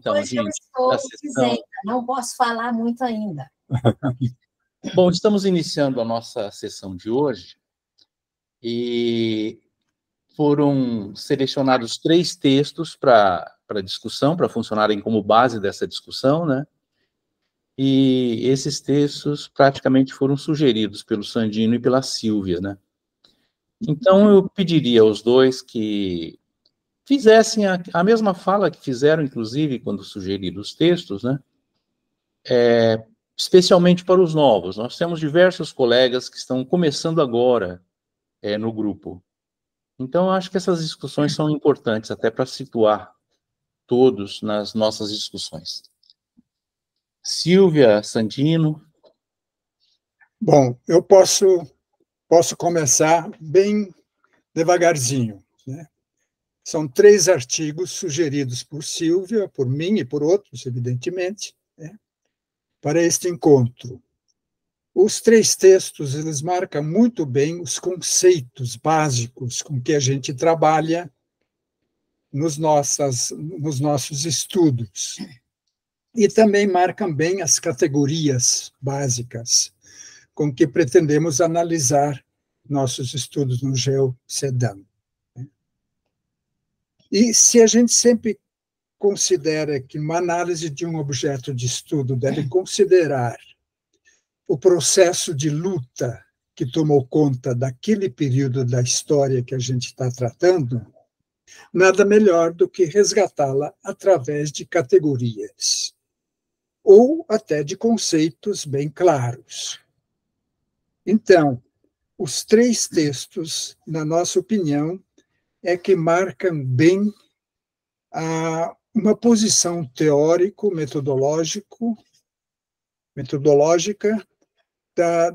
Estamos Hoje eu estou dizendo, não posso falar muito ainda. Bom, estamos iniciando a nossa sessão de hoje e foram selecionados 3 textos para discussão, para funcionarem como base dessa discussão, né? E esses textos praticamente foram sugeridos pelo Sandino e pela Sílvia, né? Então, eu pediria aos dois que fizessem a mesma fala que fizeram, inclusive, quando sugeriram os textos, né? Especialmente para os novos. Nós temos diversos colegas que estão começando agora no grupo. Então, eu acho que essas discussões são importantes até para situar todos nas nossas discussões. Sílvia, Sandino. Bom, eu posso começar bem devagarzinho, né? São 3 artigos sugeridos por Sílvia, por mim e por outros, evidentemente, né, para este encontro. Os 3 textos, eles marcam muito bem os conceitos básicos com que a gente trabalha nos nossos estudos. E também marcam bem as categorias básicas com que pretendemos analisar nossos estudos no GeoCEDAM. E se a gente sempre considera que uma análise de um objeto de estudo deve considerar o processo de luta que tomou conta daquele período da história que a gente está tratando, nada melhor do que resgatá-la através de categorias ou até de conceitos bem claros. Então, os 3 textos, na nossa opinião, é que marcam bem uma posição metodológica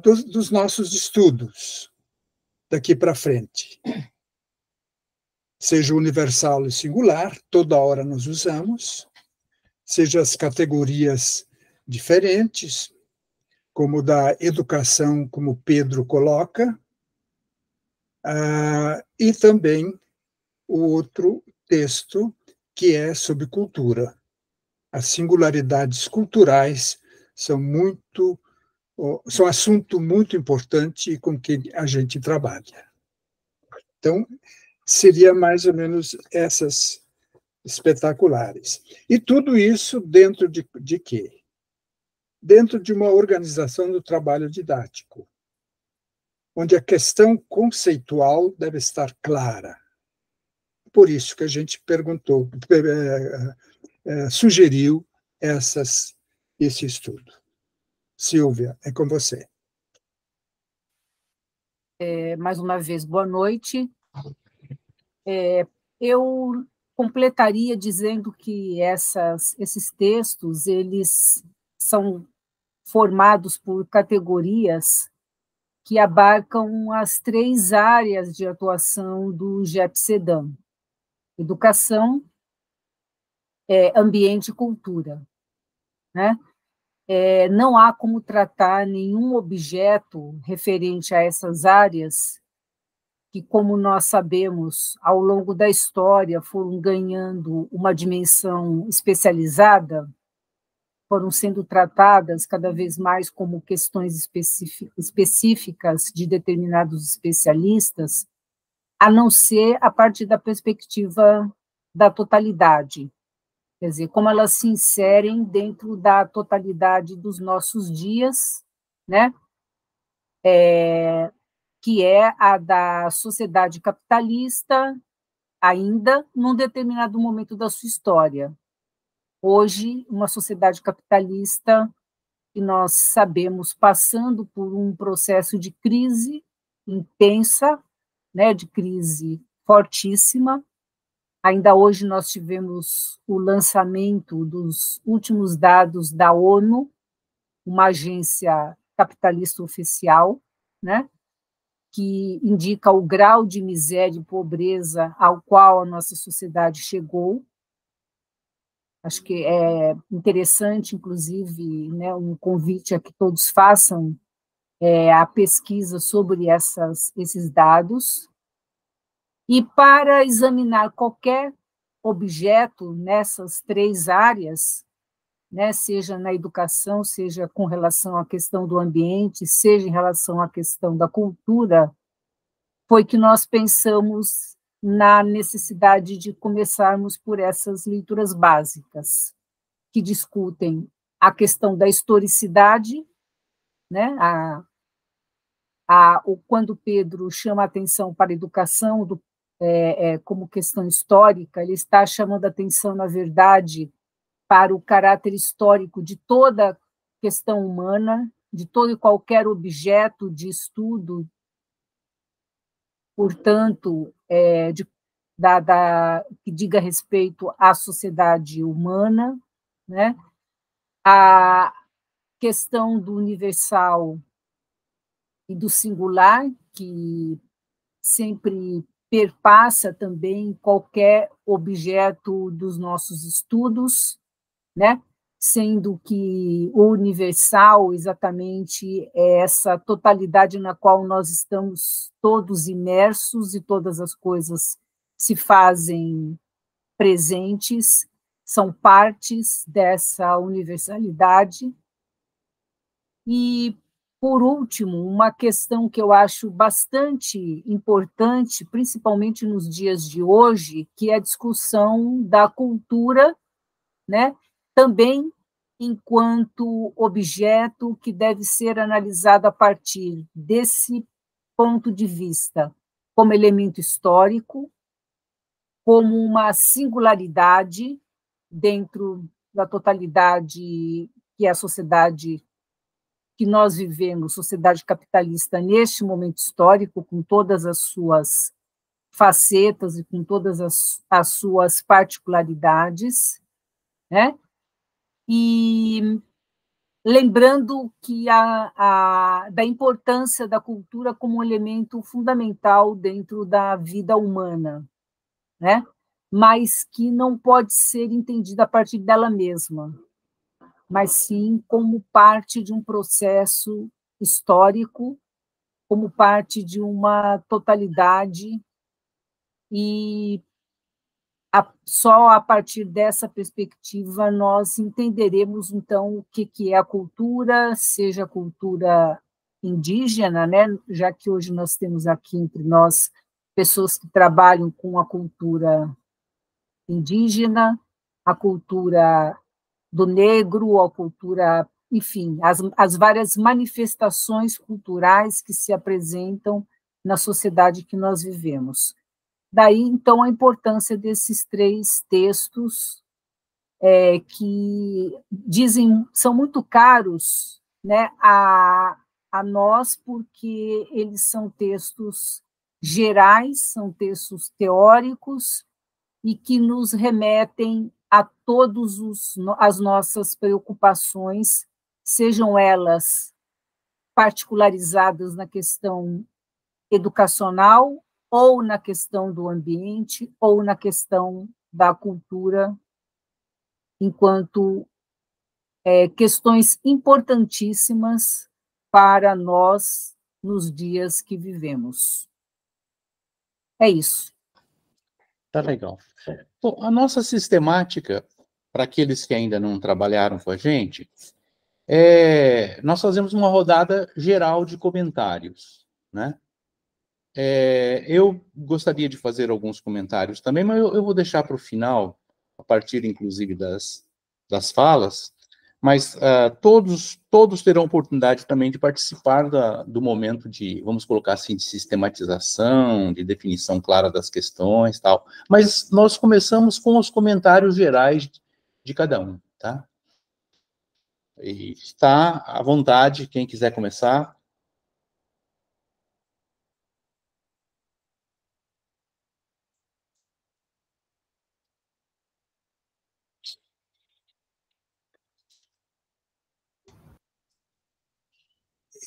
dos nossos estudos daqui para frente. Seja universal e singular, toda hora nós usamos, seja as categorias diferentes, como da educação, como Pedro coloca, e também o outro texto, que é sobre cultura. As singularidades culturais são assunto muito importante com que a gente trabalha. Então, seria mais ou menos essas espetaculares. E tudo isso dentro de quê? Dentro de uma organização do trabalho didático, onde a questão conceitual deve estar clara. Por isso que a gente sugeriu esse estudo. Sílvia, é com você. Mais uma vez, boa noite. Eu completaria dizendo que esses textos eles são formados por categorias que abarcam as 3 áreas de atuação do GEP-CEDAM: educação, ambiente e cultura, né? Não há como tratar nenhum objeto referente a essas áreas que, como nós sabemos, ao longo da história foram ganhando uma dimensão especializada, foram sendo tratadas cada vez mais como questões específicas de determinados especialistas, a não ser a partir da perspectiva da totalidade, quer dizer, como elas se inserem dentro da totalidade dos nossos dias, né? Que é a da sociedade capitalista, ainda num determinado momento da sua história. Hoje, uma sociedade capitalista que nós sabemos passando por um processo de crise intensa, né, de crise fortíssima. Ainda hoje nós tivemos o lançamento dos últimos dados da ONU, uma agência capitalista oficial, né, que indica o grau de miséria e pobreza ao qual a nossa sociedade chegou. Acho que é interessante, inclusive, né, um convite a que todos façam a pesquisa sobre esses dados. E para examinar qualquer objeto nessas três áreas, né, seja na educação, seja com relação à questão do ambiente, seja em relação à questão da cultura, foi que nós pensamos na necessidade de começarmos por essas leituras básicas, que discutem a questão da historicidade, né, quando Pedro chama a atenção para a educação como questão histórica, ele está chamando a atenção, na verdade, para o caráter histórico de toda questão humana, de todo e qualquer objeto de estudo, portanto, que diga respeito à sociedade humana, né? A questão do universal e do singular, que sempre perpassa também qualquer objeto dos nossos estudos, né? Sendo que o universal exatamente é essa totalidade na qual nós estamos todos imersos e todas as coisas se fazem presentes, são partes dessa universalidade. E, por último, uma questão que eu acho bastante importante, principalmente nos dias de hoje, que é a discussão da cultura, né? Também enquanto objeto que deve ser analisado a partir desse ponto de vista, como elemento histórico, como uma singularidade dentro da totalidade que é a sociedade que nós vivemos, sociedade capitalista, neste momento histórico, com todas as suas facetas e com todas as suas particularidades, né? E lembrando que da importância da cultura como um elemento fundamental dentro da vida humana, né? Mas que não pode ser entendida a partir dela mesma, mas sim como parte de um processo histórico, como parte de uma totalidade, e só a partir dessa perspectiva nós entenderemos, então, o que é a cultura, seja a cultura indígena, né? Já que hoje nós temos aqui entre nós pessoas que trabalham com a cultura indígena, a cultura do negro, a cultura, enfim, as várias manifestações culturais que se apresentam na sociedade que nós vivemos. Daí, então, a importância desses três textos que são muito caros, né, a nós, porque eles são textos gerais, são textos teóricos e que nos remetem a todas as nossas preocupações, sejam elas particularizadas na questão educacional, ou na questão do ambiente, ou na questão da cultura, enquanto questões importantíssimas para nós nos dias que vivemos. É isso. Tá legal. Bom, a nossa sistemática, para aqueles que ainda não trabalharam com a gente, nós fazemos uma rodada geral de comentários, né? Eu gostaria de fazer alguns comentários também, mas eu vou deixar para o final, a partir, inclusive, das falas, mas todos terão oportunidade também de participar do momento de, vamos colocar assim, de sistematização, de definição clara das questões e tal. Mas nós começamos com os comentários gerais de cada um, tá? E está à vontade, quem quiser começar.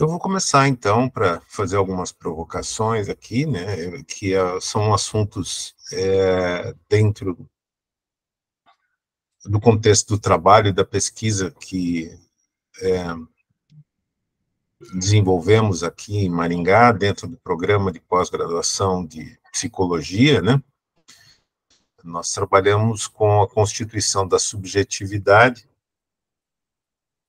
Eu vou começar, então, para fazer algumas provocações aqui, né, que são assuntos dentro do contexto do trabalho e da pesquisa que desenvolvemos aqui em Maringá, dentro do programa de pós-graduação de psicologia, né. Nós trabalhamos com a constituição da subjetividade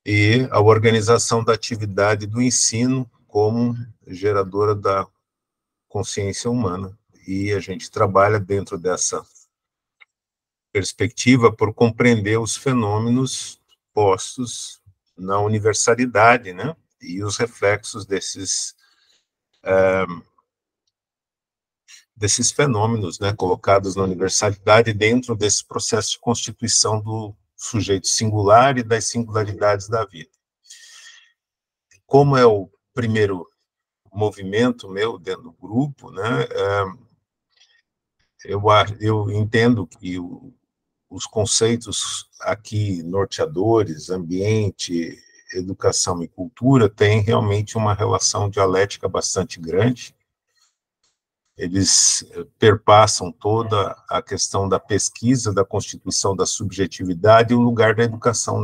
e a organização da atividade do ensino como geradora da consciência humana. E a gente trabalha dentro dessa perspectiva por compreender os fenômenos postos na universalidade, né? E os reflexos desses fenômenos, né, colocados na universalidade dentro desse processo de constituição do sujeito singular e das singularidades da vida. Como é o primeiro movimento meu dentro do grupo, né, eu entendo que os conceitos aqui norteadores, ambiente, educação e cultura, têm realmente uma relação dialética bastante grande. Eles perpassam toda a questão da pesquisa, da constituição da subjetividade e o lugar da educação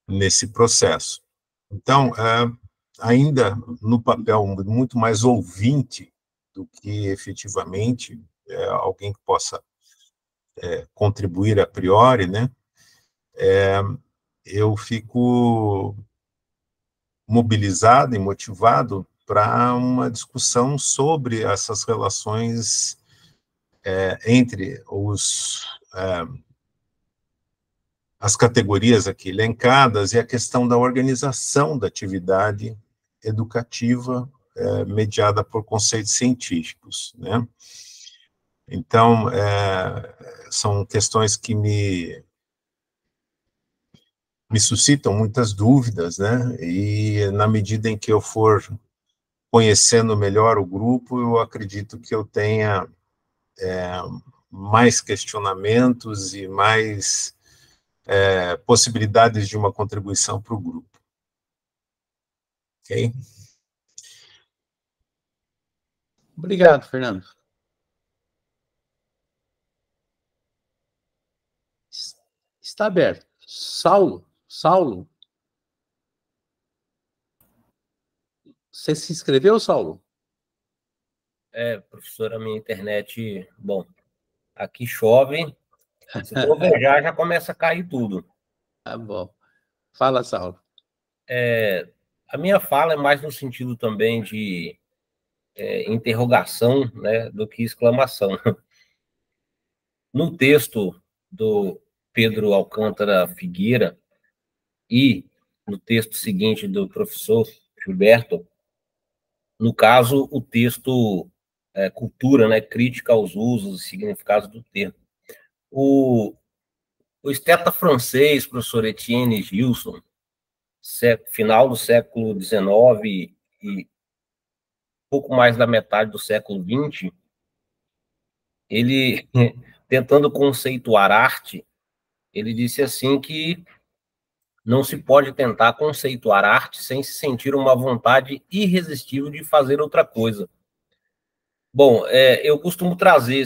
nesse processo. Então, ainda no papel muito mais ouvinte do que efetivamente alguém que possa contribuir a priori, né? Eu fico mobilizado e motivado para uma discussão sobre essas relações entre as categorias aqui elencadas e a questão da organização da atividade educativa mediada por conceitos científicos, né? Então, são questões que me suscitam muitas dúvidas, né? E na medida em que eu for conhecendo melhor o grupo, eu acredito que eu tenha mais questionamentos e mais possibilidades de uma contribuição para o grupo. Ok? Obrigado, Fernando. Está aberto. Saulo, você se inscreveu, Saulo? Professor, a minha internet, bom, aqui chove, se trovejar já começa a cair tudo. Tá bom. Fala, Saulo. A minha fala é mais no sentido também de interrogação, né, do que exclamação. No texto do Pedro Alcântara Figueira e no texto seguinte do professor Gilberto, no caso, o texto Cultura, né, crítica aos usos e significados do termo. O esteta francês, professor Etienne Gilson, final do século XIX e pouco mais da metade do século XX, ele, tentando conceituar arte, ele disse assim que não se pode tentar conceituar arte sem se sentir uma vontade irresistível de fazer outra coisa. Bom, eu costumo trazer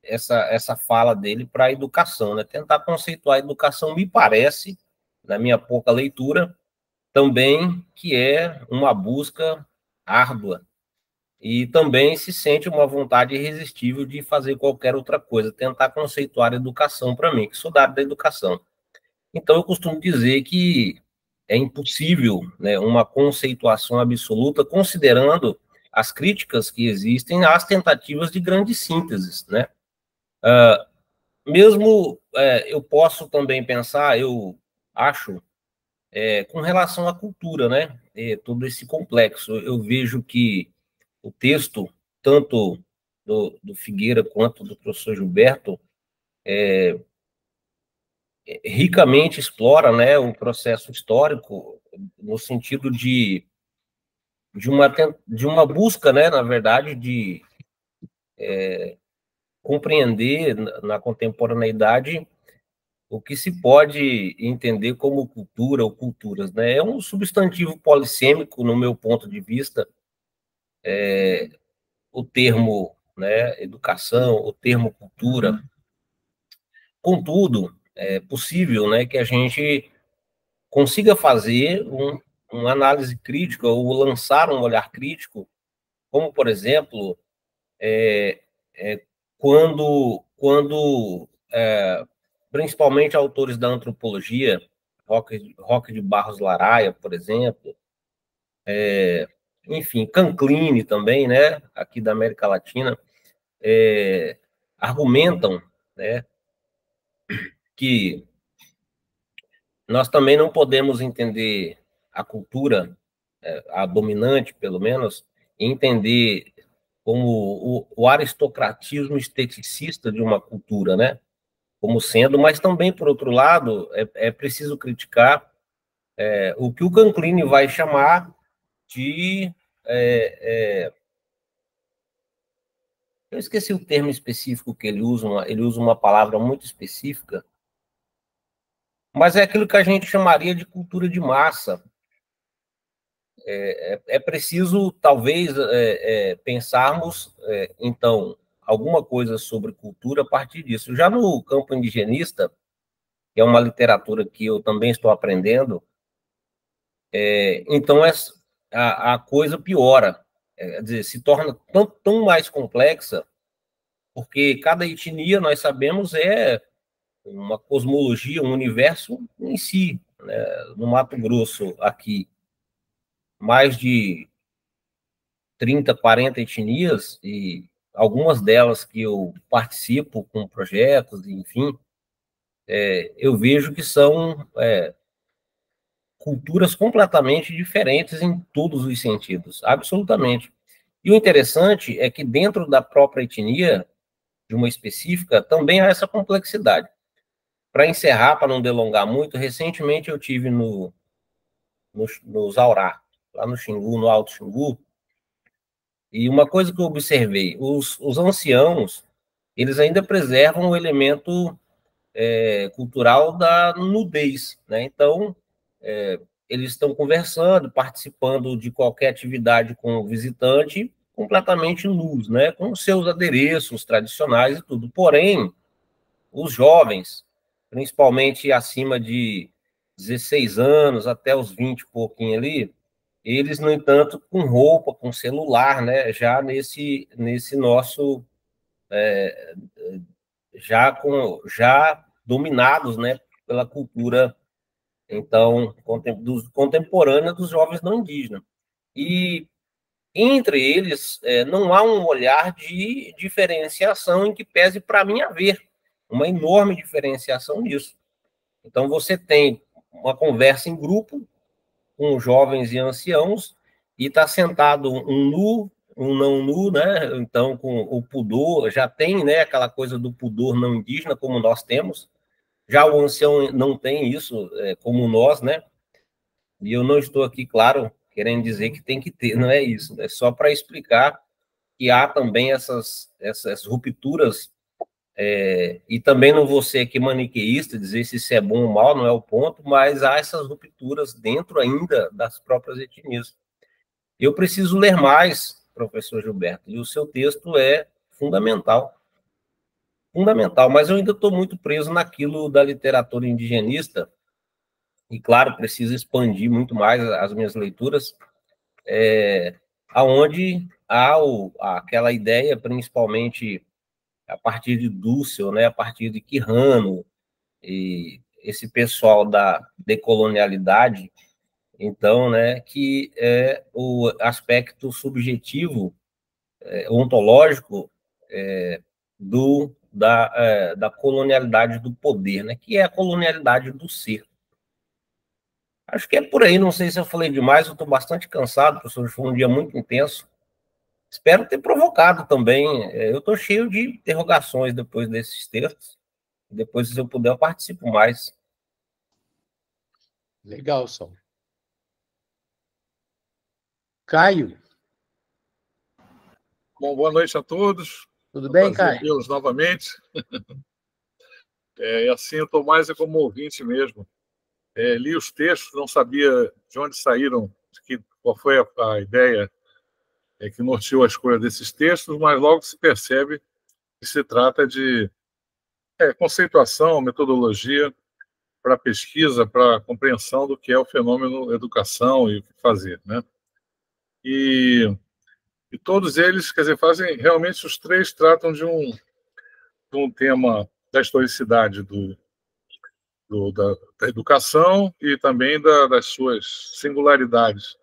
essa fala dele para a educação, né? Tentar conceituar a educação me parece, na minha pouca leitura, também que é uma busca árdua e também se sente uma vontade irresistível de fazer qualquer outra coisa, tentar conceituar a educação para mim, que sou da área da educação. Então, eu costumo dizer que é impossível, né, uma conceituação absoluta, considerando as críticas que existem às tentativas de grandes sínteses, né? Eu posso também pensar, eu acho, com relação à cultura, né? Todo esse complexo. Eu vejo que o texto, tanto do Figueira quanto do professor Gilberto, ricamente explora, né, o processo histórico no sentido de uma busca, né, na verdade, de compreender na contemporaneidade o que se pode entender como cultura ou culturas, né? É um substantivo polissêmico, no meu ponto de vista, o termo, né, educação, o termo cultura. Contudo, é possível, né, que a gente consiga fazer uma análise crítica ou lançar um olhar crítico, como, por exemplo, quando principalmente autores da antropologia, Roque de Barros Laraia, por exemplo, enfim, Canclini também, né, aqui da América Latina, argumentam, né, que nós também não podemos entender a cultura, a dominante, pelo menos, e entender como o aristocratismo esteticista de uma cultura, né? Como sendo, mas também, por outro lado, é preciso criticar o que o Canclini vai chamar de... eu esqueci o termo específico que ele usa uma palavra muito específica, mas é aquilo que a gente chamaria de cultura de massa. É preciso, talvez, pensarmos, então, alguma coisa sobre cultura a partir disso. Já no campo indigenista, que é uma literatura que eu também estou aprendendo, então a coisa piora, quer dizer, se torna tão mais complexa, porque cada etnia, nós sabemos, é uma cosmologia, um universo em si, né? No Mato Grosso, aqui, mais de 30, 40 etnias, e algumas delas que eu participo com projetos, enfim, eu vejo que são culturas completamente diferentes em todos os sentidos, absolutamente. E o interessante é que dentro da própria etnia, de uma específica, também há essa complexidade. Para encerrar, para não delongar muito, recentemente eu tive no Zaurá, lá no Xingu, no Alto Xingu, e uma coisa que eu observei, os anciãos, eles ainda preservam o elemento cultural da nudez, né? Então, eles estão conversando, participando de qualquer atividade com o visitante, completamente nus, né? Com seus adereços tradicionais e tudo. Porém, os jovens, principalmente acima de 16 anos, até os 20 e pouquinho ali, eles, no entanto, com roupa, com celular, né? Já nesse nosso... já dominados, né, pela cultura, então, contemporânea dos jovens não indígenas. E entre eles não há um olhar de diferenciação em que pese, para mim, haver uma enorme diferenciação nisso. Então, você tem uma conversa em grupo com jovens e anciãos e está sentado um nu, um não nu, né? Então, com o pudor, já tem, né, aquela coisa do pudor não indígena, como nós temos. Já o ancião não tem isso, como nós, né? E eu não estou aqui, claro, querendo dizer que tem que ter, não é isso. É só para explicar que há também essas rupturas, e também não vou ser aqui maniqueísta, dizer se isso é bom ou mal, não é o ponto, mas há essas rupturas dentro ainda das próprias etnias. Eu preciso ler mais, professor Gilberto, e o seu texto é fundamental. Fundamental, mas eu ainda estou muito preso naquilo da literatura indigenista, e, claro, preciso expandir muito mais as minhas leituras, aonde há aquela ideia, principalmente a partir de Dussel, né, a partir de Quijano, e esse pessoal da decolonialidade, então, né, que é o aspecto subjetivo, ontológico, da colonialidade do poder, né, que é a colonialidade do ser. Acho que é por aí, não sei se eu falei demais, eu estou bastante cansado, professor, foi um dia muito intenso. Espero ter provocado também. Eu estou cheio de interrogações depois desses textos. Depois, se eu puder, eu participo mais. Legal, Sol. Caio. Bom, boa noite a todos. Tudo bem, Caio? Vê-los novamente. E assim, eu estou mais como ouvinte mesmo. Li os textos, não sabia de onde saíram, qual foi a ideia que norteou a escolha desses textos, mas logo se percebe que se trata de conceituação, metodologia para pesquisa, para compreensão do que é o fenômeno educação e o que fazer, né? E E todos eles, quer dizer, fazem, realmente os três tratam de um tema da historicidade da educação e também das suas singularidades.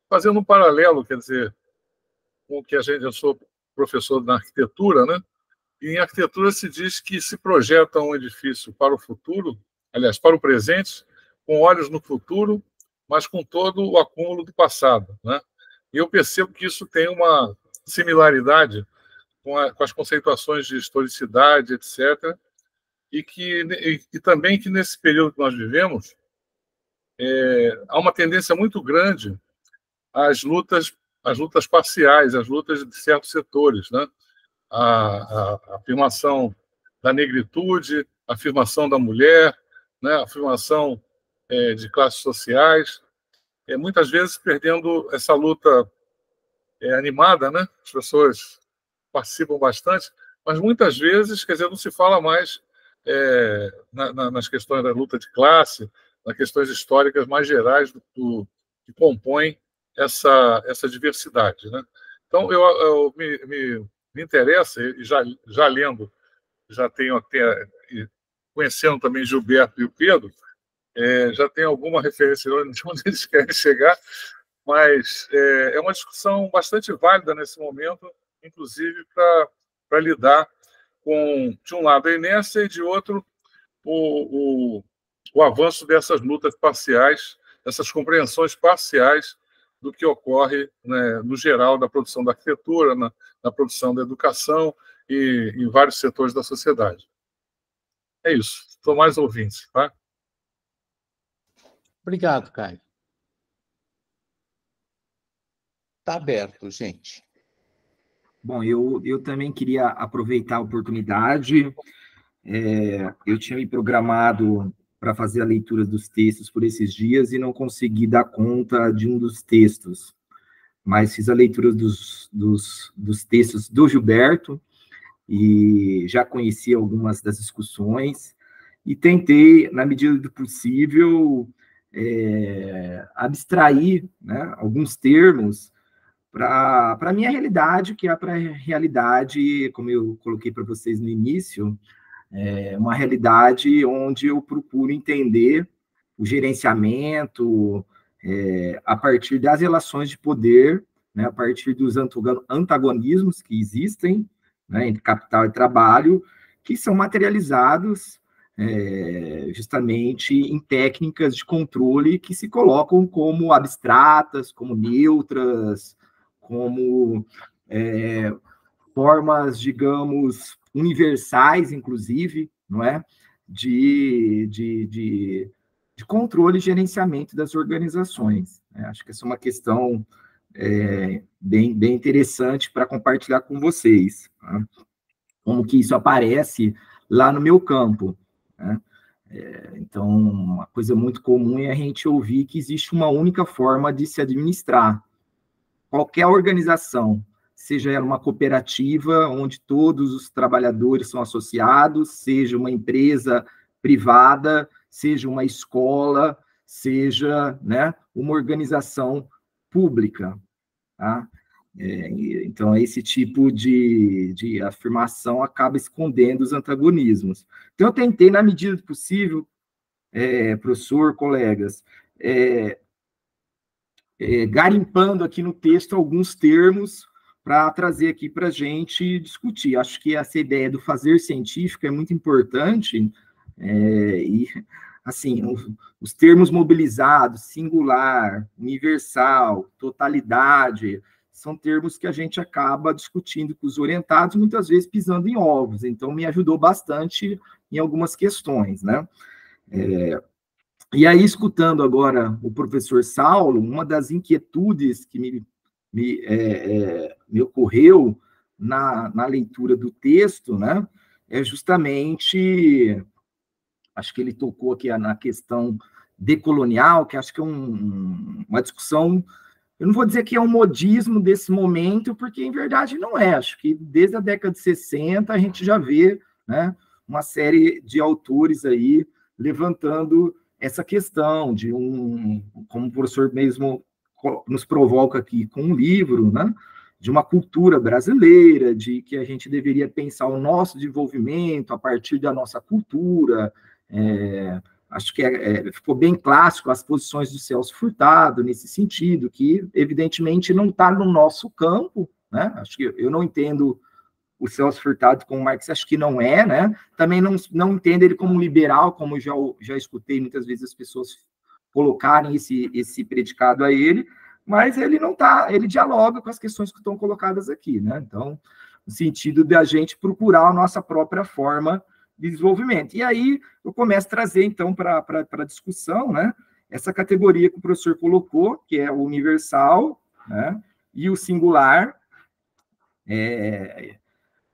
Fazendo um paralelo, quer dizer, com o que eu sou professor na arquitetura, né? E em arquitetura se diz que se projeta um edifício para o futuro, aliás, para o presente, com olhos no futuro, mas com todo o acúmulo do passado, né? E eu percebo que isso tem uma similaridade com as conceituações de historicidade, etc., e também que nesse período que nós vivemos há uma tendência muito grande às lutas parciais, às lutas de certos setores, né? A afirmação da negritude, a afirmação da mulher, né? A afirmação de classes sociais, muitas vezes perdendo essa luta animada, né? As pessoas participam bastante, mas muitas vezes, quer dizer, não se fala mais nas questões da luta de classe, nas questões históricas mais gerais que compõem essa diversidade, né? Então, me interessa, e já lendo, já tenho até, conhecendo também Gilberto e o Pedro, já tenho alguma referência de onde eles querem chegar, mas é uma discussão bastante válida nesse momento, inclusive para lidar com, de um lado, a inércia e, de outro, o avanço dessas lutas parciais, essas compreensões parciais do que ocorre, né, no geral, da produção da arquitetura, na produção da educação e em vários setores da sociedade. É isso. Estou mais ouvinte, tá? Obrigado, Caio. Está aberto, gente. Bom, eu também queria aproveitar a oportunidade. Eu tinha me programado para fazer a leitura dos textos por esses dias e não consegui dar conta de um dos textos, mas fiz a leitura dos textos do Gilberto e já conheci algumas das discussões e tentei, na medida do possível, abstrair, né, alguns termos para a minha realidade, que é para a realidade, como eu coloquei para vocês no início, uma realidade onde eu procuro entender o gerenciamento a partir das relações de poder, né, a partir dos antagonismos que existem, né, entre capital e trabalho, que são materializados justamente em técnicas de controle que se colocam como abstratas, como neutras, como formas, digamos, universais, inclusive, não é? De controle e gerenciamento das organizações. Acho que essa é uma questão bem interessante para compartilhar com vocês, né? Como que isso aparece lá no meu campo, né? Então, uma coisa muito comum é a gente ouvir que existe uma única forma de se administrar. Qualquer organização, seja ela uma cooperativa, onde todos os trabalhadores são associados, seja uma empresa privada, seja uma escola, seja, né, uma organização pública, tá? Então, esse tipo de afirmação acaba escondendo os antagonismos. Então, eu tentei, na medida do possível, professor, colegas, garimpando aqui no texto alguns termos para trazer aqui para a gente discutir. Acho que essa ideia do fazer científico é muito importante, e, assim, os termos mobilizados, singular, universal, totalidade, são termos que a gente acaba discutindo com os orientados, muitas vezes pisando em ovos, então me ajudou bastante em algumas questões, né? E aí, escutando agora o professor Saulo, uma das inquietudes que me ocorreu na leitura do texto, né, é justamente, acho que ele tocou aqui na questão decolonial, que acho que é uma discussão, eu não vou dizer que é um modismo desse momento, porque em verdade não é. Acho que desde a década de 60 a gente já vê, né, uma série de autores aí levantando essa questão de como o professor mesmo nos provoca aqui com um livro, né, uma cultura brasileira, de que a gente deveria pensar o nosso desenvolvimento a partir da nossa cultura. Acho que ficou bem clássico as posições do Celso Furtado nesse sentido, que evidentemente não está no nosso campo, né? Acho que eu não entendo o Celso Furtado como Marx, acho que não é, né? Também não entendo ele como liberal, como já escutei muitas vezes as pessoas colocarem esse predicado a ele, mas ele não está, ele dialoga com as questões que estão colocadas aqui, né? Então, no sentido de a gente procurar a nossa própria forma de desenvolvimento. E aí eu começo a trazer, então, para a discussão, né, essa categoria que o professor colocou, que é o universal, né, e o singular,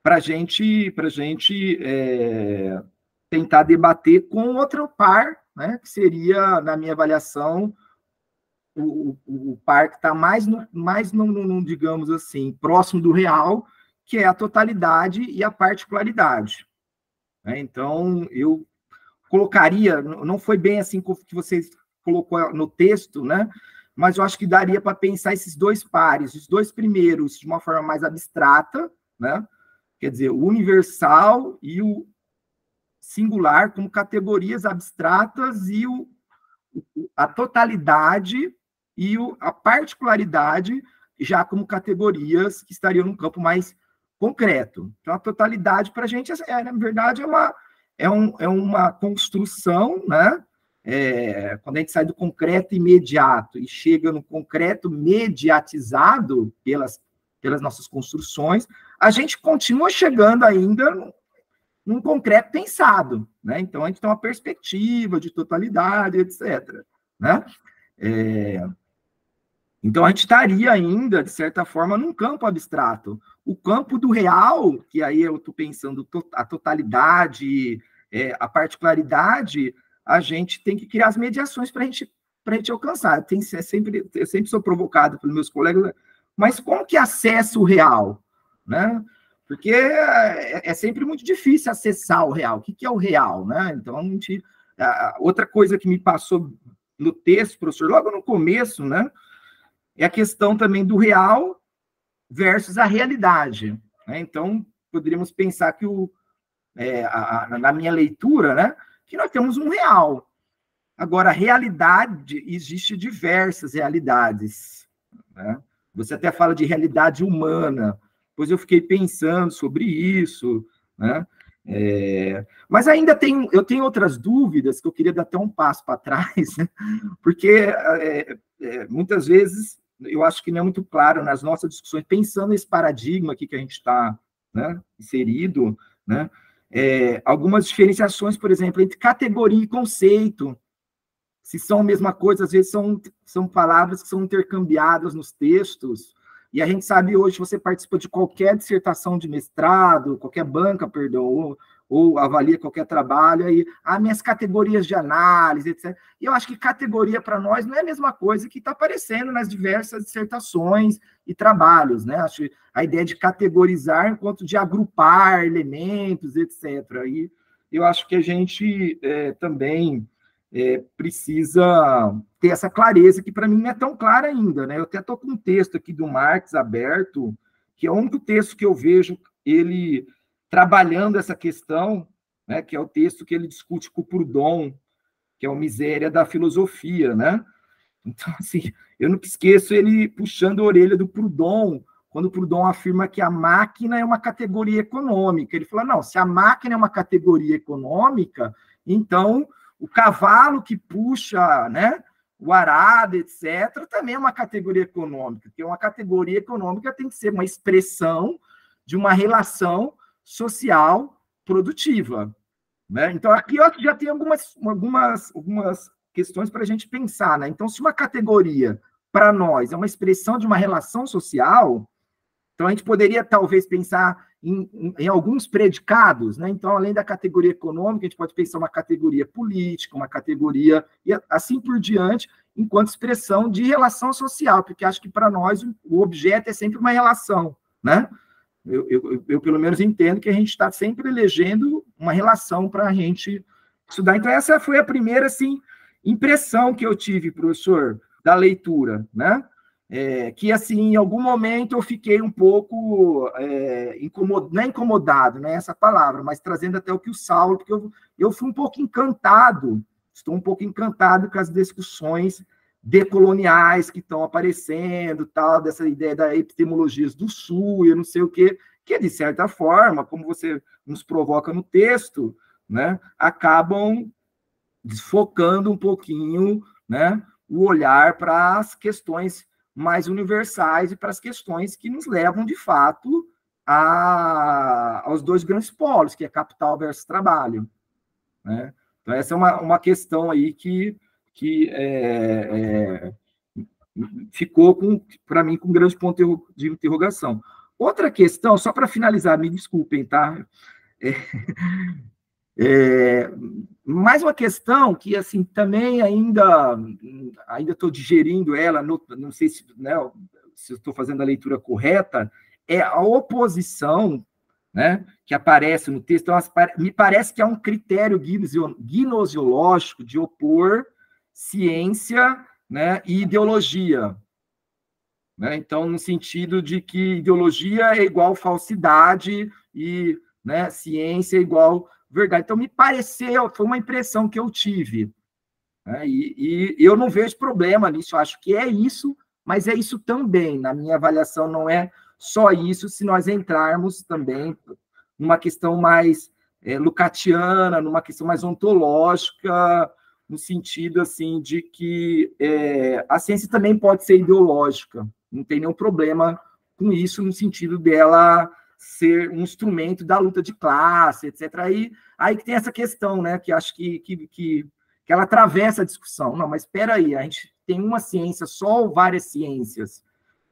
para a gente tentar debater com outro par, né, que seria, na minha avaliação, o par que está mais, digamos assim, próximo do real, que é a totalidade e a particularidade. Então, eu colocaria, não foi bem assim que você colocou no texto, né? Mas eu acho que daria para pensar esses dois pares, os dois primeiros de uma forma mais abstrata, né? Quer dizer, o universal e o singular como categorias abstratas e a totalidade e a particularidade já como categorias que estariam num campo mais concreto. Então, a totalidade, para a gente, na verdade, é uma construção, né? Quando a gente sai do concreto imediato e chega no concreto mediatizado pelas nossas construções, a gente continua chegando ainda num concreto pensado, né? Então, a gente tem uma perspectiva de totalidade, etc., né? Então, a gente estaria ainda, de certa forma, num campo abstrato. O campo do real, que aí eu estou pensando a totalidade, a particularidade, a gente tem que criar as mediações para a gente alcançar. Eu sempre sou provocado pelos meus colegas, mas como que acessa o real? Né? Porque é sempre muito difícil acessar o real. O que é o real? Né? Então, outra coisa que me passou no texto, professor, logo no começo, né? É a questão também do real versus a realidade. Né? Então, poderíamos pensar que, na minha leitura, né, que nós temos um real. Agora, a realidade, existe diversas realidades. Né? Você até fala de realidade humana, pois eu fiquei pensando sobre isso. Né? Mas ainda eu tenho outras dúvidas que eu queria dar até um passo para trás, né? Porque muitas vezes eu acho que não é muito claro nas nossas discussões, pensando nesse paradigma aqui que a gente está, né, inserido, né, algumas diferenciações, por exemplo, entre categoria e conceito, se são a mesma coisa, às vezes são palavras que são intercambiadas nos textos, e a gente sabe hoje, você participa de qualquer dissertação de mestrado, qualquer banca, perdão, ou avalia qualquer trabalho, aí, minhas categorias de análise, etc. E eu acho que categoria para nós não é a mesma coisa que está aparecendo nas diversas dissertações e trabalhos, né? Acho que a ideia de categorizar enquanto de agrupar elementos, etc. E eu acho que a gente também precisa ter essa clareza, que para mim não é tão clara ainda, né? Eu até estou com um texto aqui do Marx aberto, que é o único texto que eu vejo ele trabalhando essa questão, né, que é o texto que ele discute com o Proudhon, que é o Miséria da Filosofia, né? Então, assim, eu não esqueço ele puxando a orelha do Proudhon, quando o Proudhon afirma que a máquina é uma categoria econômica. Ele fala, não, se a máquina é uma categoria econômica, então o cavalo que puxa, né, o arado, etc., também é uma categoria econômica, porque uma categoria econômica tem que ser uma expressão de uma relação social produtiva. Né? Então, aqui eu já tenho algumas questões para a gente pensar. Né? Então, se uma categoria, para nós, é uma expressão de uma relação social, então a gente poderia, talvez, pensar em alguns predicados. Né? Então, além da categoria econômica, a gente pode pensar uma categoria política, uma categoria, e assim por diante, enquanto expressão de relação social, porque acho que, para nós, o objeto é sempre uma relação. Né? Eu, pelo menos, entendo que a gente está sempre elegendo uma relação para a gente estudar. Então, essa foi a primeira, assim, impressão que eu tive, professor, da leitura, né? que, assim, em algum momento eu fiquei um pouco não é incomodado, não é essa palavra, mas trazendo até o que o Saulo, porque eu fui um pouco encantado, estou um pouco encantado com as discussões decoloniais que estão aparecendo, tal, dessa ideia da epistemologias do Sul, eu não sei o quê, que, de certa forma, como você nos provoca no texto, né, acabam desfocando um pouquinho, né, o olhar para as questões mais universais e para as questões que nos levam, de fato, aos dois grandes polos, que é capital versus trabalho. Né? Então, essa é uma questão aí que ficou, para mim, com um grande ponto de interrogação. Outra questão, só para finalizar, me desculpem, tá? Mais uma questão que, assim, também ainda estou digerindo ela, não sei se, né, se eu estou fazendo a leitura correta, é a oposição, né, que aparece no texto. Então, me parece que é um critério gnoseológico de opor ciência, né, e ideologia. Né? Então, no sentido de que ideologia é igual falsidade e, né, ciência é igual verdade. Então, me pareceu, foi uma impressão que eu tive. Né? E eu não vejo problema nisso, eu acho que é isso, mas é isso também. Na minha avaliação, não é só isso, se nós entrarmos também numa questão mais lucatiana, numa questão mais ontológica, no sentido assim de que a ciência também pode ser ideológica, não tem nenhum problema com isso, no sentido dela ser um instrumento da luta de classe, etc. Aí que tem essa questão, né, que acho que ela atravessa a discussão. Não, mas espera aí, a gente tem uma ciência só ou várias ciências?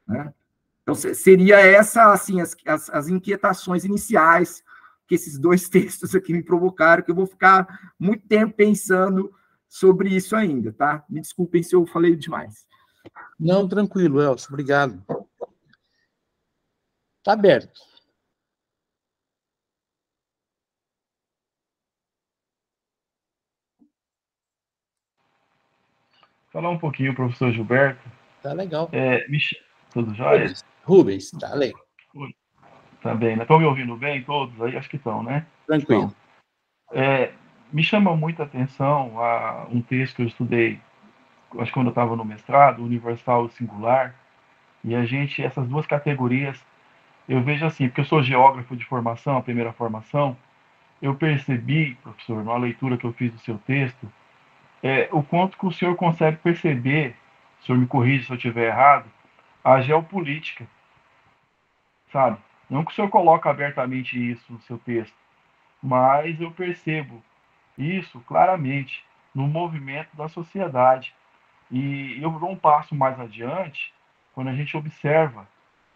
Né? Então, seria essa, assim, as inquietações iniciais que esses dois textos aqui me provocaram, que eu vou ficar muito tempo pensando sobre isso ainda, tá? Me desculpem se eu falei demais. Não, tranquilo, Elcio, obrigado. Está aberto. Falar um pouquinho, professor Gilberto. Tá legal. Tudo jóia? Rubens, tá legal. Também, né? Estão me ouvindo bem todos aí? Acho que estão, né? Tranquilo. Me chama muita atenção um texto que eu estudei, acho que quando eu estava no mestrado, Universal e Singular, e essas duas categorias, eu vejo assim, porque eu sou geógrafo de formação, a primeira formação, eu percebi, professor, na leitura que eu fiz do seu texto, o quanto que o senhor consegue perceber, o senhor me corrige se eu estiver errado, a geopolítica, sabe? Não que o senhor coloque abertamente isso no seu texto, mas eu percebo isso claramente no movimento da sociedade. E eu dou um passo mais adiante quando a gente observa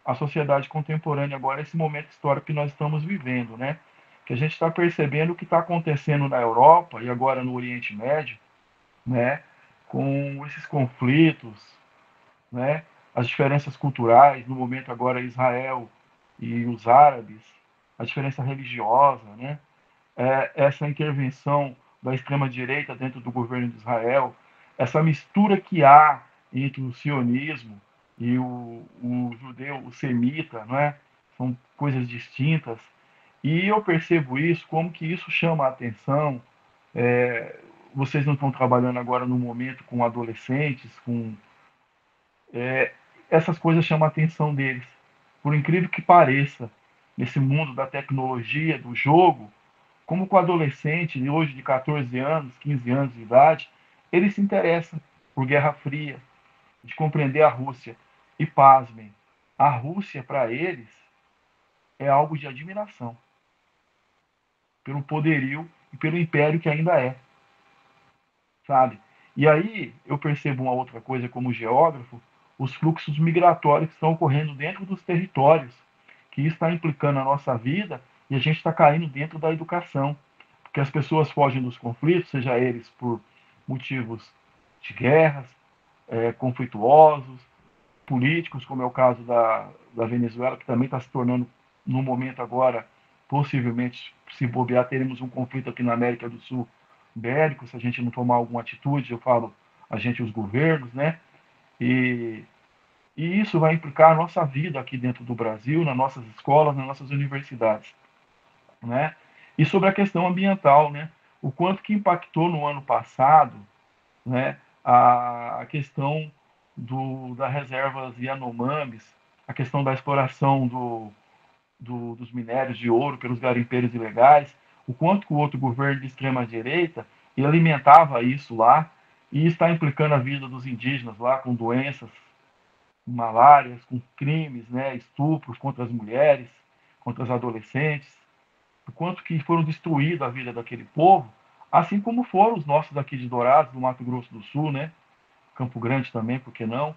a sociedade contemporânea agora, esse momento histórico que nós estamos vivendo, né? Que a gente está percebendo o que está acontecendo na Europa e agora no Oriente Médio, né? Com esses conflitos, né? As diferenças culturais, no momento agora Israel e os árabes, a diferença religiosa, né? Essa intervenção da extrema-direita dentro do governo de Israel, essa mistura que há entre o sionismo e o judeu, o semita, não é? São coisas distintas. E eu percebo isso, como que isso chama a atenção. Vocês não estão trabalhando agora no momento com adolescentes, essas coisas chamam a atenção deles. Por incrível que pareça, nesse mundo da tecnologia, do jogo, como com o adolescente, hoje de 14 anos, 15 anos de idade, ele se interessa por Guerra Fria, de compreender a Rússia. E pasmem, a Rússia, para eles, é algo de admiração, pelo poderio e pelo império que ainda é, sabe? E aí eu percebo uma outra coisa como geógrafo, os fluxos migratórios que estão ocorrendo dentro dos territórios, que isso está implicando a nossa vida e a gente está caindo dentro da educação, porque as pessoas fogem dos conflitos, seja eles por motivos de guerras, conflituosos, políticos, como é o caso da Venezuela, que também está se tornando, no momento agora, possivelmente, se bobear, teremos um conflito aqui na América do Sul bélico, se a gente não tomar alguma atitude, eu falo a gente, os governos, né? E E isso vai implicar a nossa vida aqui dentro do Brasil, nas nossas escolas, nas nossas universidades, né? E sobre a questão ambiental, né? O quanto que impactou no ano passado, né, a questão das reservas Yanomamis, a questão da exploração dos minérios de ouro pelos garimpeiros ilegais, o quanto que o outro governo de extrema-direita alimentava isso lá, e está implicando a vida dos indígenas lá com doenças, malárias, com crimes, né, estupros contra as mulheres, contra os adolescentes, o quanto que foram destruídos a vida daquele povo, assim como foram os nossos aqui de Dourados, do Mato Grosso do Sul, né, Campo Grande também, por que não?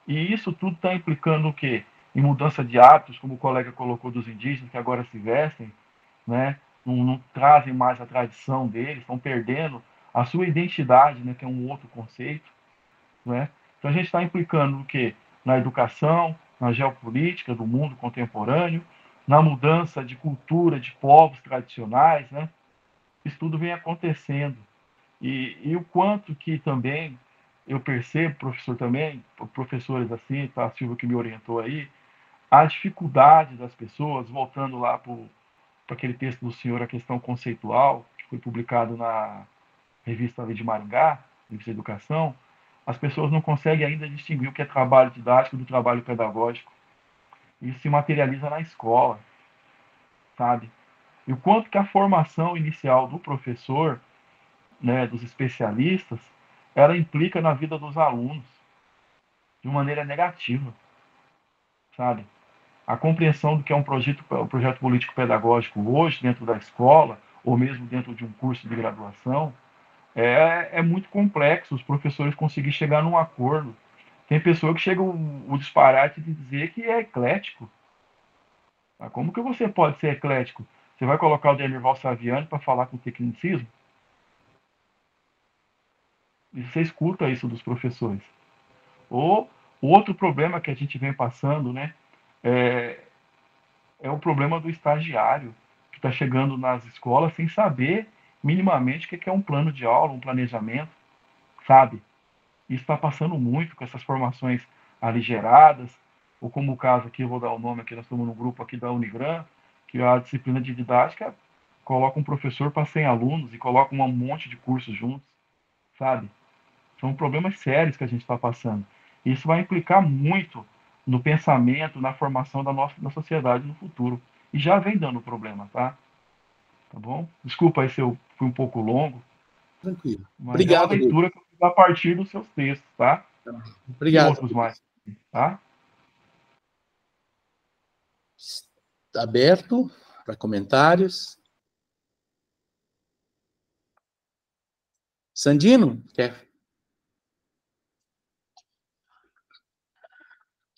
E isso tudo está implicando o quê? Em mudança de hábitos, como o colega colocou dos indígenas, que agora se vestem, né? Não trazem mais a tradição deles, estão perdendo a sua identidade, né? Que é um outro conceito, né? Então a gente está implicando o quê? Na educação, na geopolítica do mundo contemporâneo, na mudança de cultura de povos tradicionais, né? Isso tudo vem acontecendo. E o quanto que também eu percebo, professor também, professores assim, tá, a Silvia que me orientou aí, a dificuldade das pessoas, voltando lá para aquele texto do senhor, a questão conceitual, que foi publicado na revista ali de Maringá, revista de Educação, as pessoas não conseguem ainda distinguir o que é trabalho didático do trabalho pedagógico. Isso se materializa na escola, sabe? E o quanto que a formação inicial do professor, né, dos especialistas, ela implica na vida dos alunos de uma maneira negativa, sabe? A compreensão do que é um projeto político-pedagógico hoje dentro da escola, ou mesmo dentro de um curso de graduação, é muito complexo os professores conseguirem chegar num acordo. Tem pessoa que chega o disparate de dizer que é eclético. Tá? Como que você pode ser eclético? Você vai colocar o Denival Saviani para falar com tecnicismo? E você escuta isso dos professores. Ou o outro problema que a gente vem passando, né, é o problema do estagiário, que está chegando nas escolas sem saber minimamente o que é um plano de aula, um planejamento, sabe? Isso está passando muito com essas formações aligeradas, ou como o caso aqui, eu vou dar o nome aqui, nós estamos no grupo aqui da Unigran, que a disciplina de didática coloca um professor para 100 alunos e coloca um monte de cursos juntos, sabe? São problemas sérios que a gente está passando. Isso vai implicar muito no pensamento, na formação da sociedade no futuro. E já vem dando problema, tá? Tá bom? Desculpa aí se eu fui um pouco longo. Tranquilo. Mas Obrigado, é uma leitura que eu fiz a partir dos seus textos, tá? Obrigado. E outros mais, tá? Está aberto para comentários. Sandino, quer?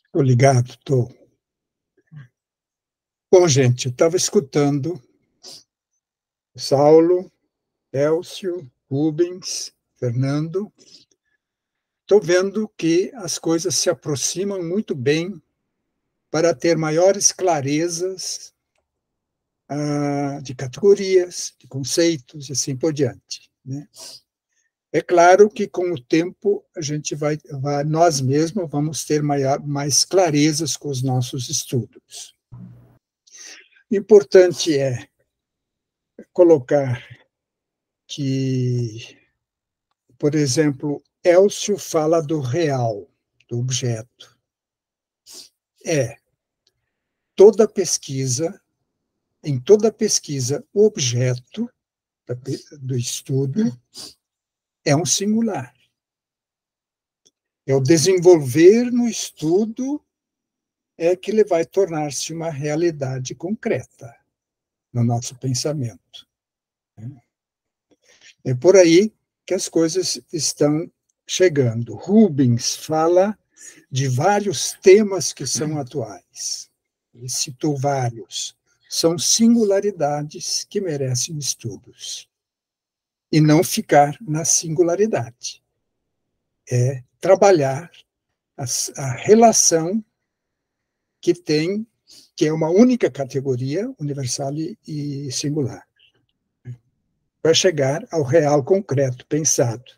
Estou ligado, estou. Bom, gente, eu estava escutando Saulo, Elcio, Rubens, Fernando. Estou vendo que as coisas se aproximam muito bem para ter maiores clarezas de categorias, de conceitos e assim por diante, né? É claro que com o tempo a gente nós mesmos vamos ter mais clarezas com os nossos estudos. O importante é colocar que, por exemplo, Elcio fala do real, do objeto. Em toda pesquisa, o objeto do estudo é um singular. É o desenvolver no estudo que ele vai tornar-se uma realidade concreta no nosso pensamento. É por aí que as coisas estão chegando. Rubens fala de vários temas que são atuais. Ele citou vários. São singularidades que merecem estudos. E não ficar na singularidade. É trabalhar a relação que é uma única categoria, universal e singular, para chegar ao real concreto, pensado.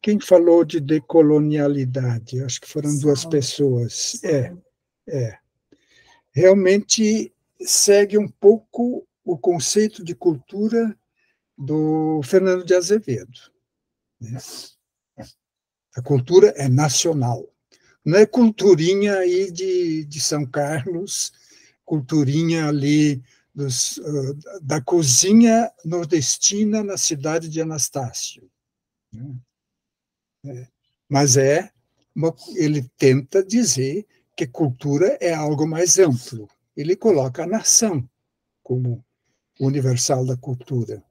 Quem falou de decolonialidade? Acho que foram duas pessoas. Realmente segue um pouco o conceito de cultura do Fernando de Azevedo. Né? A cultura é nacional. Não é culturinha aí de São Carlos, culturinha ali da cozinha nordestina na cidade de Anastácio. Mas ele tenta dizer que cultura é algo mais amplo. Ele coloca a nação como universal da cultura.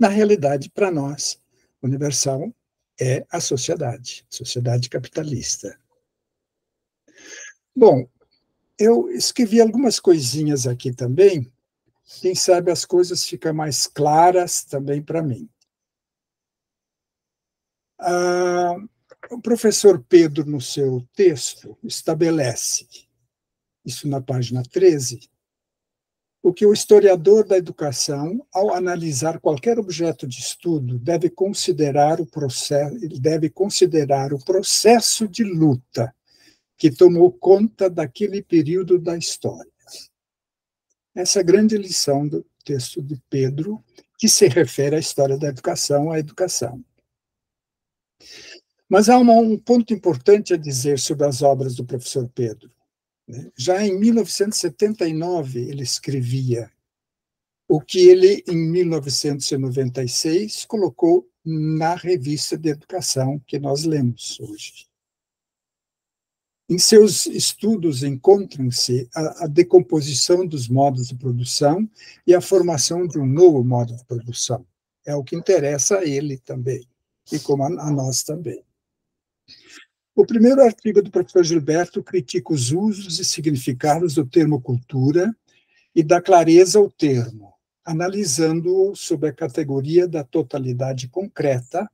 Na realidade, para nós, universal é a sociedade capitalista. Bom, eu escrevi algumas coisinhas aqui também, quem sabe as coisas ficam mais claras também para mim. O professor Pedro, no seu texto, estabelece, isso na página 13, o que o historiador da educação, ao analisar qualquer objeto de estudo, deve considerar o processo de luta que tomou conta daquele período da história. Essa é a grande lição do texto de Pedro, que se refere à história da educação, à educação. Mas há um ponto importante a dizer sobre as obras do professor Pedro. Já em 1979, ele escrevia o que ele, em 1996, colocou na revista de educação que nós lemos hoje. Em seus estudos encontram-se a decomposição dos modos de produção e a formação de um novo modo de produção. É o que interessa a ele também, e como a nós também. O primeiro artigo do professor Gilberto critica os usos e significados do termo cultura e dá clareza ao termo, analisando-o sob a categoria da totalidade concreta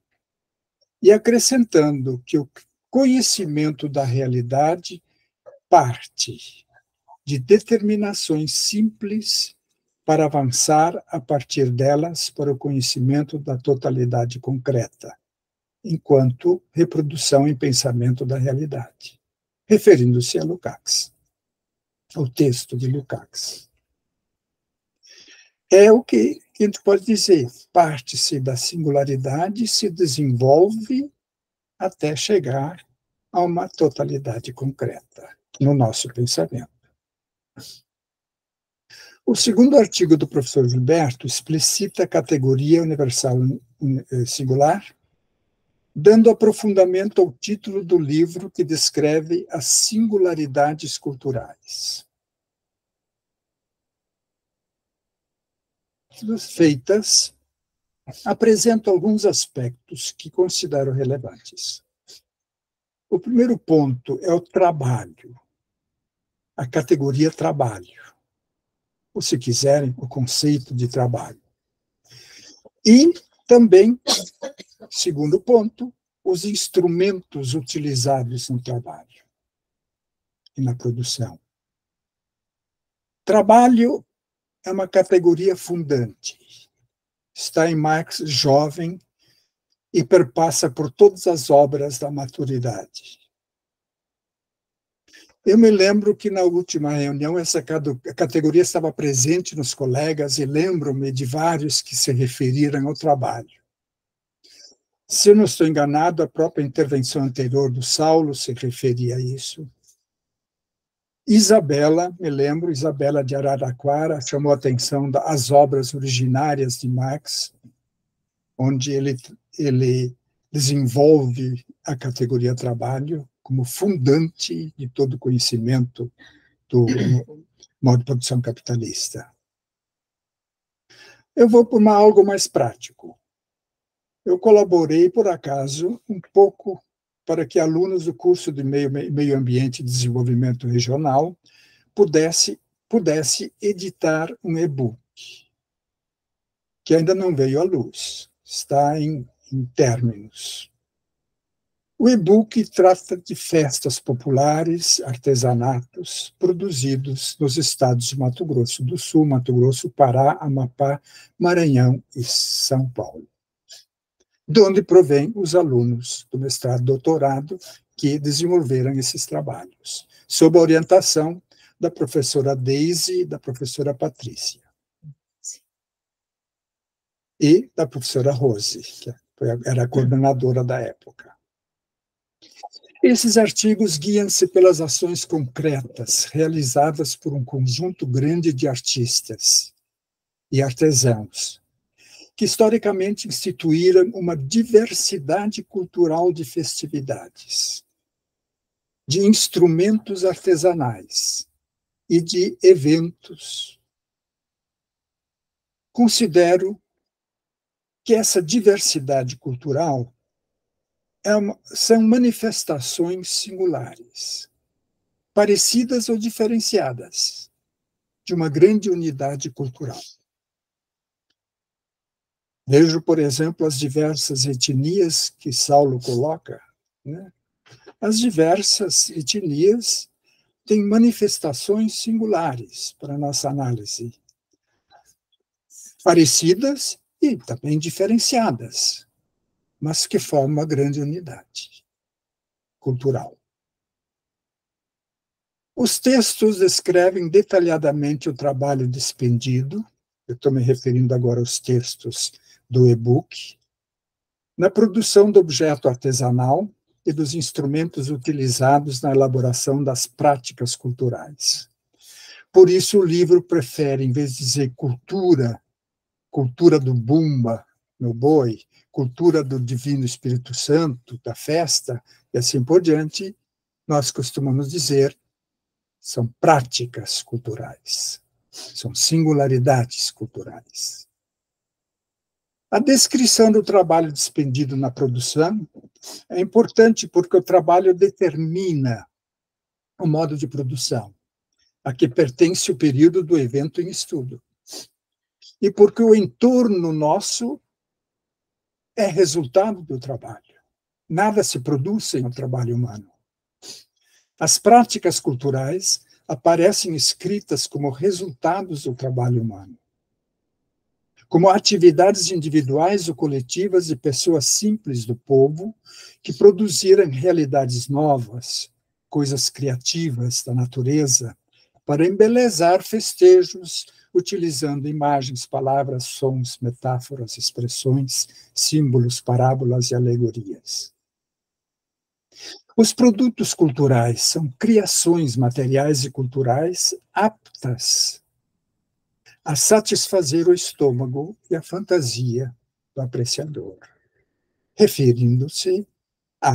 e acrescentando que o conhecimento da realidade parte de determinações simples para avançar a partir delas para o conhecimento da totalidade concreta, enquanto reprodução em pensamento da realidade, referindo-se a Lukács, ao texto de Lukács. É o que a gente pode dizer, parte-se da singularidade e se desenvolve até chegar a uma totalidade concreta no nosso pensamento. O segundo artigo do professor Gilberto explicita a categoria universal singular, dando aprofundamento ao título do livro que descreve as singularidades culturais. Feitas, apresento alguns aspectos que considero relevantes. O primeiro ponto é o trabalho, a categoria trabalho, ou, se quiserem, o conceito de trabalho. E também, segundo ponto, os instrumentos utilizados no trabalho e na produção. Trabalho é uma categoria fundante. Está em Marx jovem e perpassa por todas as obras da maturidade. Eu me lembro que na última reunião essa categoria estava presente nos colegas e lembro-me de vários que se referiram ao trabalho. Se eu não estou enganado, a própria intervenção anterior do Saulo se referia a isso. Isabela, me lembro, Isabela de Araraquara, chamou a atenção das obras originárias de Marx, onde ele desenvolve a categoria trabalho como fundante de todo o conhecimento do modo de produção capitalista. Eu vou por algo mais prático. Eu colaborei, por acaso, um pouco para que alunos do curso de Meio Ambiente e Desenvolvimento Regional pudesse editar um e-book, que ainda não veio à luz, está em términos. O e-book trata de festas populares, artesanatos, produzidos nos estados de Mato Grosso do Sul, Mato Grosso, Pará, Amapá, Maranhão e São Paulo. de onde provém os alunos do mestrado e doutorado que desenvolveram esses trabalhos, sob a orientação da professora Daisy e da professora Patrícia. E da professora Rose, que era a coordenadora da época. Esses artigos guiam-se pelas ações concretas realizadas por um conjunto grande de artistas e artesãos, que historicamente instituíram uma diversidade cultural de festividades, de instrumentos artesanais e de eventos. Considero que essa diversidade cultural são manifestações singulares, parecidas ou diferenciadas, de uma grande unidade cultural. Vejo, por exemplo, as diversas etnias que Saulo coloca, né? As diversas etnias têm manifestações singulares para a nossa análise, parecidas e também diferenciadas, mas que formam uma grande unidade cultural. Os textos descrevem detalhadamente o trabalho despendido, eu estou me referindo agora aos textos do e-book, na produção do objeto artesanal e dos instrumentos utilizados na elaboração das práticas culturais. Por isso, o livro prefere, em vez de dizer cultura do bumba, no boi, cultura do Divino Espírito Santo, da festa, e assim por diante, nós costumamos dizer, são práticas culturais, são singularidades culturais. A descrição do trabalho despendido na produção é importante porque o trabalho determina o modo de produção, a que pertence o período do evento em estudo. E porque o entorno nosso é resultado do trabalho. Nada se produz sem o trabalho humano. As práticas culturais aparecem escritas como resultados do trabalho humano, como atividades individuais ou coletivas de pessoas simples do povo que produziram realidades novas, coisas criativas da natureza, para embelezar festejos, utilizando imagens, palavras, sons, metáforas, expressões, símbolos, parábolas e alegorias. Os produtos culturais são criações materiais e culturais aptas a satisfazer o estômago e a fantasia do apreciador, referindo-se à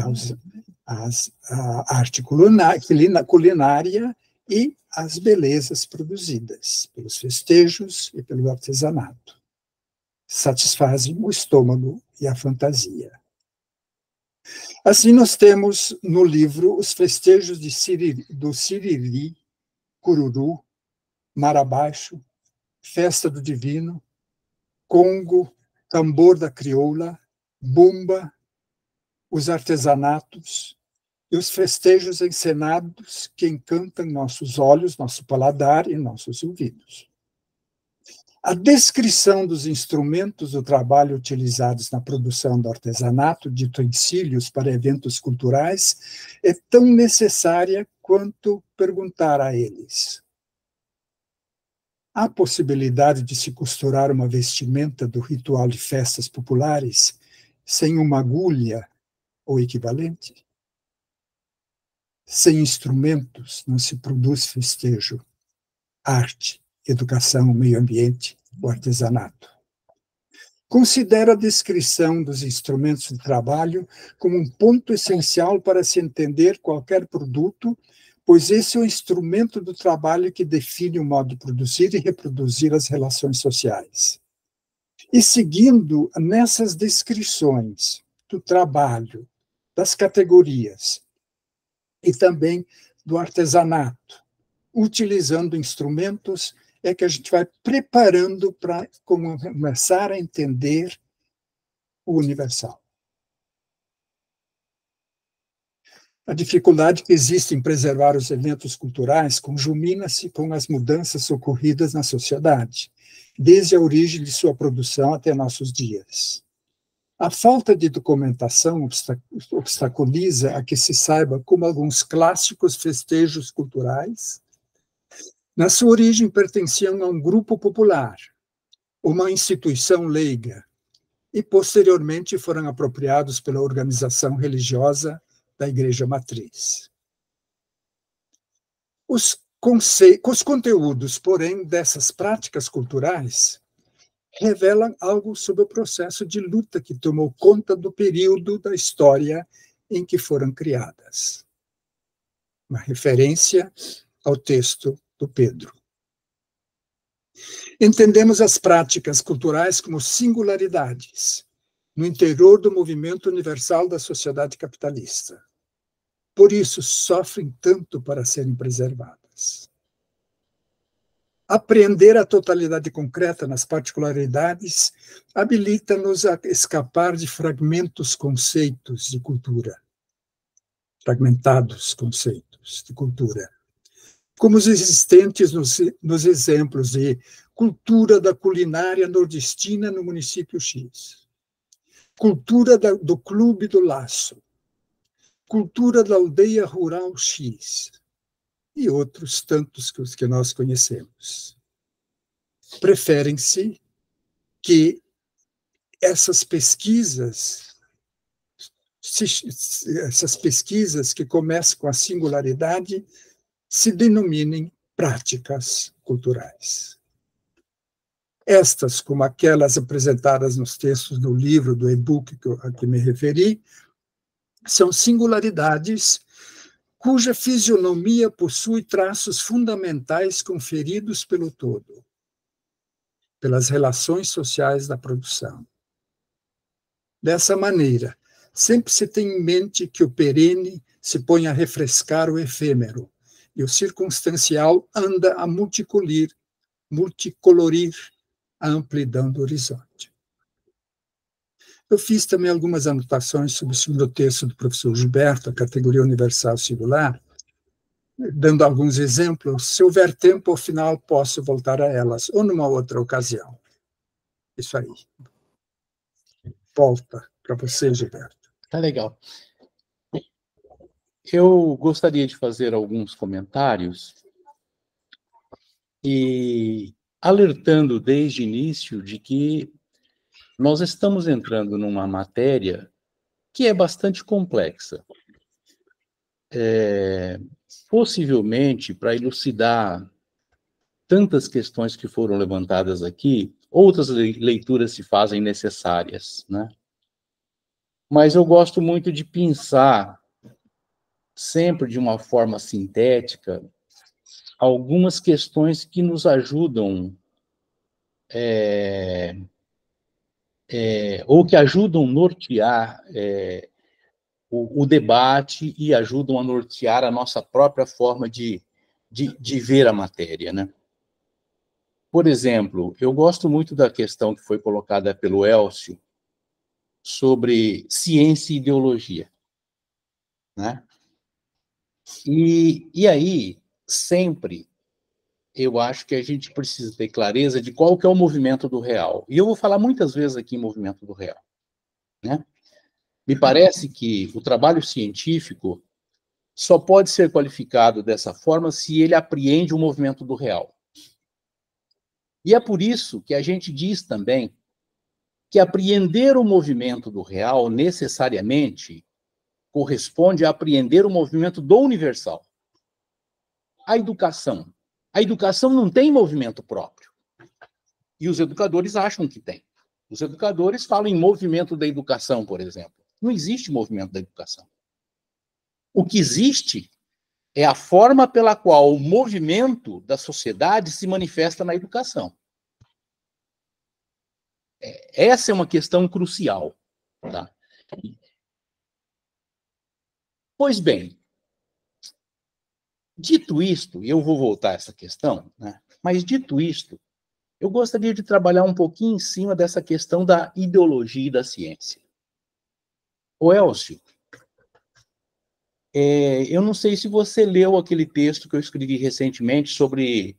arte culinária e às belezas produzidas pelos festejos e pelo artesanato. Satisfazem o estômago e a fantasia. Assim, nós temos no livro os festejos do Siriri, Cururu, Mar Abaixo, Festa do Divino, Congo, Tambor da Crioula, Bumba, os artesanatos e os festejos encenados que encantam nossos olhos, nosso paladar e nossos ouvidos. A descrição dos instrumentos do trabalho utilizados na produção do artesanato, de utensílios para eventos culturais, é tão necessária quanto perguntar a eles: há possibilidade de se costurar uma vestimenta do ritual de festas populares sem uma agulha ou equivalente? Sem instrumentos não se produz festejo, arte, educação, meio ambiente, o artesanato. Considero a descrição dos instrumentos de trabalho como um ponto essencial para se entender qualquer produto, pois esse é o instrumento do trabalho que define o modo de produzir e reproduzir as relações sociais. E seguindo nessas descrições do trabalho, das categorias e também do artesanato, utilizando instrumentos, é que a gente vai preparando para começar a entender o universal. A dificuldade que existe em preservar os eventos culturais conjumina-se com as mudanças ocorridas na sociedade, desde a origem de sua produção até nossos dias. A falta de documentação obstaculiza a que se saiba como alguns clássicos festejos culturais, na sua origem, pertenciam a um grupo popular, uma instituição leiga, e posteriormente foram apropriados pela organização religiosa da Igreja Matriz. Os conteúdos, porém, dessas práticas culturais revelam algo sobre o processo de luta que tomou conta do período da história em que foram criadas. Uma referência ao texto do Pedro. Entendemos as práticas culturais como singularidades no interior do movimento universal da sociedade capitalista. Por isso, sofrem tanto para serem preservadas. Apreender a totalidade concreta nas particularidades habilita-nos a escapar de fragmentos conceitos de cultura. Fragmentados conceitos de cultura. Como os existentes nos exemplos de cultura da culinária nordestina no município X, cultura do Clube do Laço, cultura da aldeia rural X, e outros tantos que nós conhecemos. Preferem-se que essas pesquisas que começam com a singularidade se denominem práticas culturais. Estas, como aquelas apresentadas nos textos do livro, do e-book a que me referi, são singularidades cuja fisionomia possui traços fundamentais conferidos pelo todo, pelas relações sociais da produção. Dessa maneira, sempre se tem em mente que o perene se põe a refrescar o efêmero, e o circunstancial anda a multicolorir a amplidão do horizonte. Eu fiz também algumas anotações sobre o segundo texto do professor Gilberto, a categoria universal singular, dando alguns exemplos. Se houver tempo, ao final, posso voltar a elas, ou numa outra ocasião. Isso aí. Volta para você, Gilberto. Tá legal. Eu gostaria de fazer alguns comentários e alertando desde o início de que nós estamos entrando numa matéria que é bastante complexa. Possivelmente, para elucidar tantas questões que foram levantadas aqui, outras leituras se fazem necessárias, né? Mas eu gosto muito de pensar, sempre de uma forma sintética, algumas questões que nos ajudam ou que ajudam a nortear o debate e ajudam a nortear a nossa própria forma de ver a matéria, né? Por exemplo, eu gosto muito da questão que foi colocada pelo Elcio sobre ciência e ideologia, né? E aí, sempre, eu acho que a gente precisa ter clareza de qual que é o movimento do real. E eu vou falar muitas vezes aqui em movimento do real, né? Me parece que o trabalho científico só pode ser qualificado dessa forma se ele apreende o movimento do real. E é por isso que a gente diz também que apreender o movimento do real necessariamente corresponde a apreender o movimento do universal. A educação não tem movimento próprio. E os educadores acham que tem. Os educadores falam em movimento da educação, por exemplo. Não existe movimento da educação. O que existe é a forma pela qual o movimento da sociedade se manifesta na educação. Essa é uma questão crucial, tá? Pois bem, dito isto, eu vou voltar a essa questão, né? Mas dito isto, eu gostaria de trabalhar um pouquinho em cima dessa questão da ideologia e da ciência. Ô, Elcio, eu não sei se você leu aquele texto que eu escrevi recentemente sobre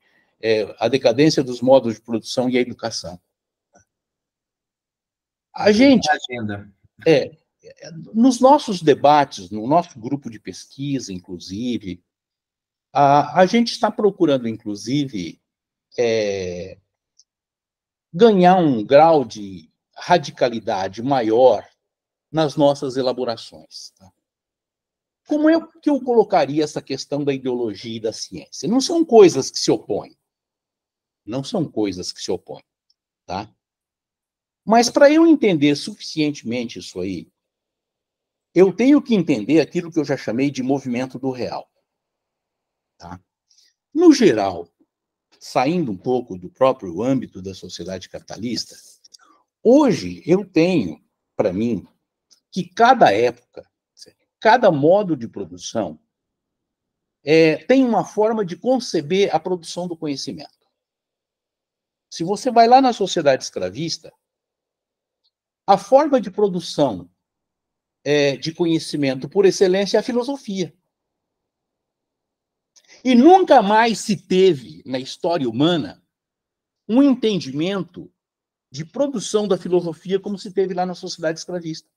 a decadência dos modos de produção e a educação. A gente, nos nossos debates, no nosso grupo de pesquisa, inclusive, a gente está procurando, inclusive, ganhar um grau de radicalidade maior nas nossas elaborações. Tá? Como é que eu colocaria essa questão da ideologia e da ciência? Não são coisas que se opõem. Não são coisas que se opõem. Tá? Mas para eu entender suficientemente isso aí, eu tenho que entender aquilo que eu já chamei de movimento do real. Tá? No geral, saindo um pouco do próprio âmbito da sociedade capitalista, hoje eu tenho, para mim, que cada época, cada modo de produção tem uma forma de conceber a produção do conhecimento. Se você vai lá na sociedade escravista, a forma de produção de conhecimento por excelência é a filosofia. E nunca mais se teve, na história humana, um entendimento de produção da filosofia como se teve lá na sociedade escravista.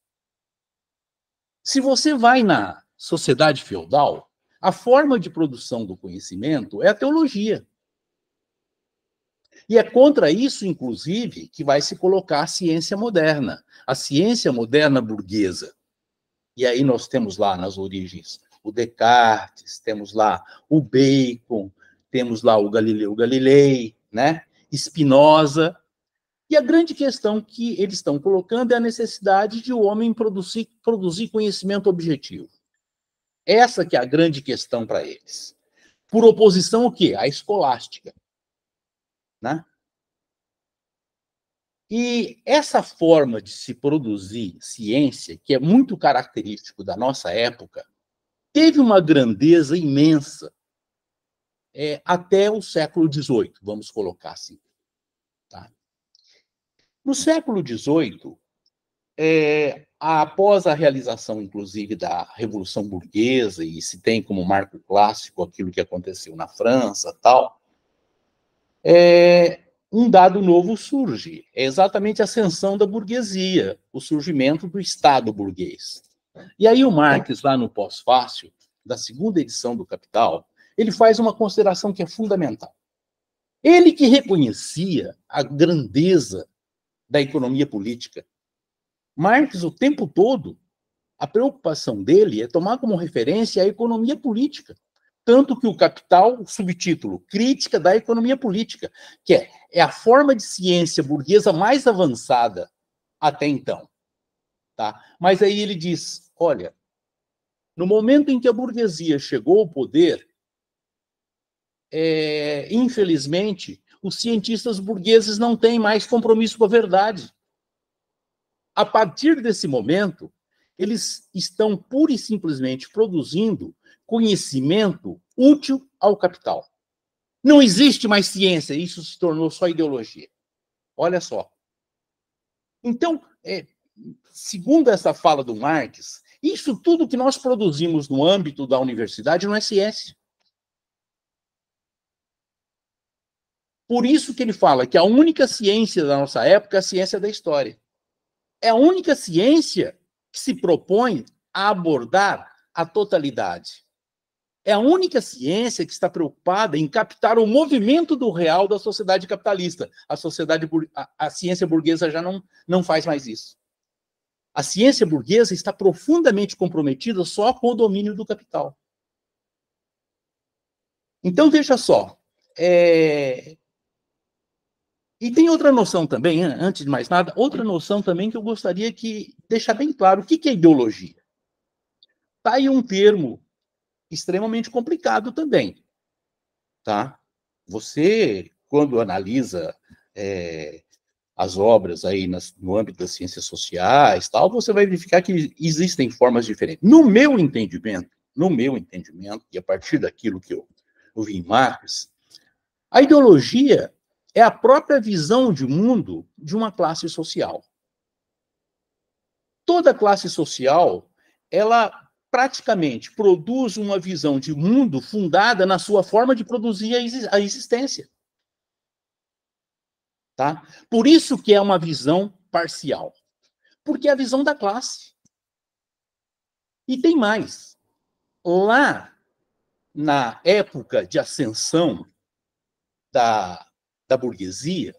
Se você vai na sociedade feudal, a forma de produção do conhecimento é a teologia. E é contra isso, inclusive, que vai se colocar a ciência moderna burguesa. E aí nós temos lá nas origens o Descartes, temos lá o Bacon, temos lá o Galileu Galilei, né? Spinoza. E a grande questão que eles estão colocando é a necessidade de o homem produzir conhecimento objetivo. Essa que é a grande questão para eles. Por oposição ao quê? À escolástica. Né? E essa forma de se produzir ciência, que é muito característico da nossa época, teve uma grandeza imensa até o século XVIII, vamos colocar assim. Tá? No século XVIII, após a realização, inclusive, da Revolução Burguesa, e se tem como marco clássico aquilo que aconteceu na França, tal, um dado novo surge. É exatamente a ascensão da burguesia, o surgimento do Estado burguês. E aí o Marx, lá no pós-fácil, da segunda edição do Capital, ele faz uma consideração que é fundamental. Ele que reconhecia a grandeza da economia política. Marx, o tempo todo, a preocupação dele é tomar como referência a economia política. Tanto que o Capital, o subtítulo, Crítica da Economia Política, que é a forma de ciência burguesa mais avançada até então. Tá? Mas aí ele diz, olha, no momento em que a burguesia chegou ao poder, infelizmente, os cientistas burgueses não têm mais compromisso com a verdade. A partir desse momento, eles estão pura e simplesmente produzindo conhecimento útil ao capital. Não existe mais ciência, isso se tornou só ideologia. Olha só. Então, segundo essa fala do Marx, isso tudo que nós produzimos no âmbito da universidade não é ciência. Por isso que ele fala que a única ciência da nossa época é a ciência da história. É a única ciência que se propõe a abordar a totalidade. É a única ciência que está preocupada em captar o movimento do real da sociedade capitalista. A ciência burguesa já não faz mais isso. A ciência burguesa está profundamente comprometida só com o domínio do capital. Então, veja só. E tem outra noção também, antes de mais nada, outra noção também que eu gostaria de deixar bem claro. O que é ideologia? Está aí um termo extremamente complicado também. Tá? Você, quando analisa as obras aí no âmbito das ciências sociais, tal, você vai verificar que existem formas diferentes. No meu entendimento, e a partir daquilo que eu vi em Marx, a ideologia é a própria visão de mundo de uma classe social. Toda classe social, ela praticamente produz uma visão de mundo fundada na sua forma de produzir a existência. Tá? Por isso que é uma visão parcial. porque é a visão da classe. E tem mais. Lá, na época de ascensão da burguesia,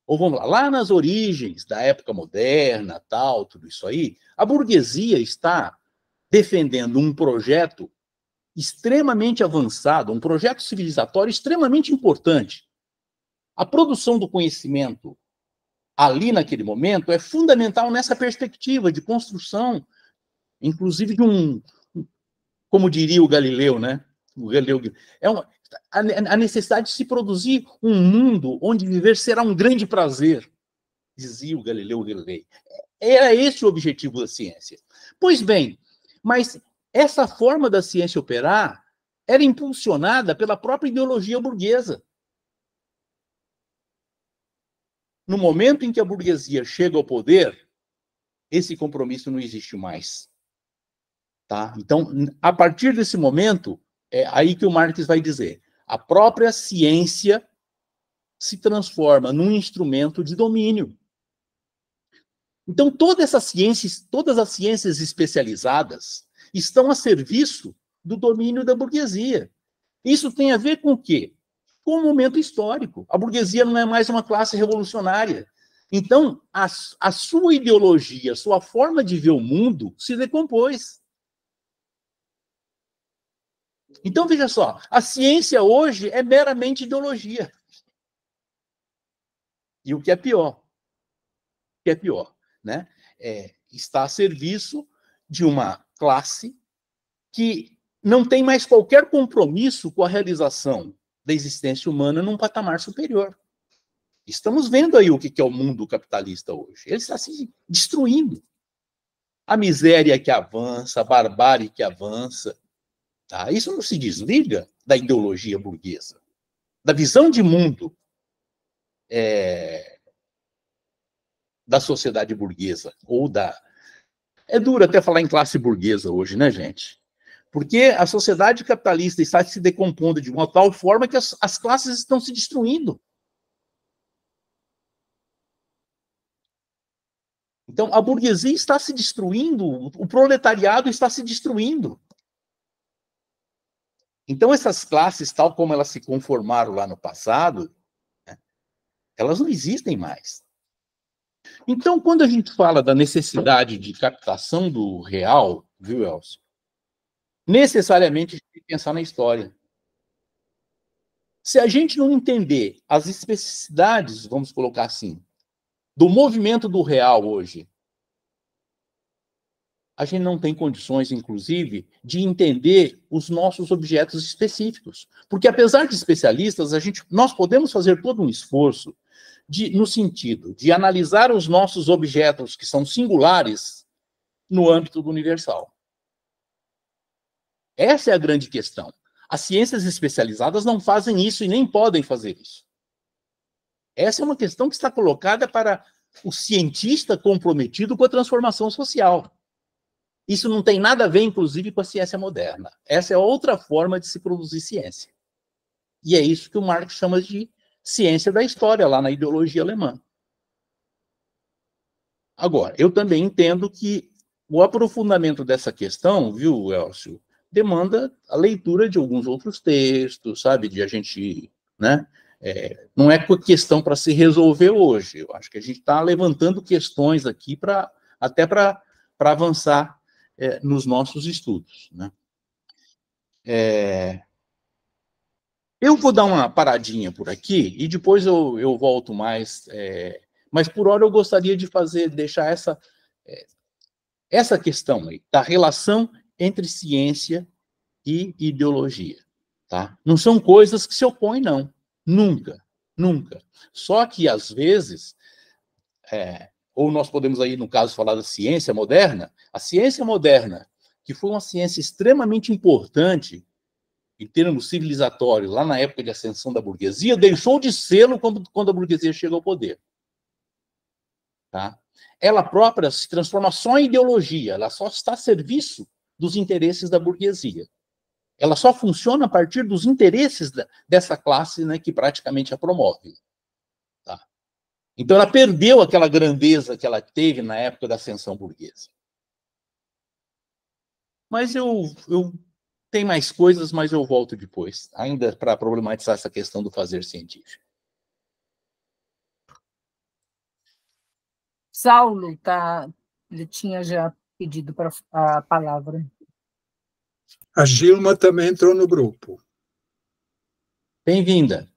ou vamos lá nas origens da época moderna, tal, tudo isso aí, a burguesia está defendendo um projeto extremamente avançado, um projeto civilizatório extremamente importante. A produção do conhecimento ali naquele momento é fundamental nessa perspectiva de construção, inclusive de como diria o Galileu, né? O Galileu a necessidade de se produzir um mundo onde viver será um grande prazer, dizia o Galileu Galilei. Era esse o objetivo da ciência. Pois bem, mas essa forma da ciência operar era impulsionada pela própria ideologia burguesa. No momento em que a burguesia chega ao poder, esse compromisso não existe mais. Tá? Então, a partir desse momento, é aí que o Marx vai dizer, a própria ciência se transforma num instrumento de domínio. Então, todas as ciências especializadas estão a serviço do domínio da burguesia. Isso tem a ver com o quê? Com o momento histórico. A burguesia não é mais uma classe revolucionária. Então, a sua ideologia, a sua forma de ver o mundo se decompôs. Então, veja só, a ciência hoje é meramente ideologia. E o que é pior, né? Está a serviço de uma classe que não tem mais qualquer compromisso com a realização da existência humana num patamar superior. Estamos vendo aí o que é o mundo capitalista hoje. Ele está se destruindo. A miséria que avança, a barbárie que avança. Tá? Isso não se desliga da ideologia burguesa, da visão de mundo da sociedade burguesa, ou da... É duro até falar em classe burguesa hoje, né, gente? Porque a sociedade capitalista está se decompondo de uma tal forma que as classes estão se destruindo. Então, a burguesia está se destruindo, o proletariado está se destruindo. Então, essas classes, tal como elas se conformaram lá no passado, né, elas não existem mais. Então, quando a gente fala da necessidade de captação do real, viu, Elcio? Necessariamente a gente tem que pensar na história. Se a gente não entender as especificidades, vamos colocar assim, do movimento do real hoje, a gente não tem condições, inclusive, de entender os nossos objetos específicos. Porque, apesar de especialistas, nós podemos fazer todo um esforço no sentido de analisar os nossos objetos que são singulares no âmbito do universal. Essa é a grande questão. As ciências especializadas não fazem isso e nem podem fazer isso. Essa é uma questão que está colocada para o cientista comprometido com a transformação social. Isso não tem nada a ver, inclusive, com a ciência moderna. Essa é outra forma de se produzir ciência. E é isso que o Marx chama de ciência da história, lá na ideologia alemã. Agora, eu também entendo que o aprofundamento dessa questão, viu, Elcio, demanda a leitura de alguns outros textos, sabe, de a gente, né, não é questão para se resolver hoje. Eu acho que a gente está levantando questões aqui até para avançar nos nossos estudos, né? Eu vou dar uma paradinha por aqui e depois eu volto mais, mas por hora eu gostaria de deixar essa questão aí, da relação entre ciência e ideologia, tá? Não são coisas que se opõem, não. Nunca, nunca. Só que, às vezes, ou nós podemos aí, no caso, falar da ciência moderna, a ciência moderna, que foi uma ciência extremamente importante em termos civilizatórios, lá na época de ascensão da burguesia, deixou de sê-lo quando a burguesia chega ao poder. Tá? Ela própria se transforma só em ideologia, ela só está a serviço dos interesses da burguesia. Ela só funciona a partir dos interesses dessa classe, né, que praticamente a promove. Tá? Então, ela perdeu aquela grandeza que ela teve na época da ascensão burguesa. Mas eu tenho mais coisas, mas eu volto depois, ainda para problematizar essa questão do fazer científico. Saulo, ele tinha já pedido para a palavra. A Gilma também entrou no grupo. Bem-vinda.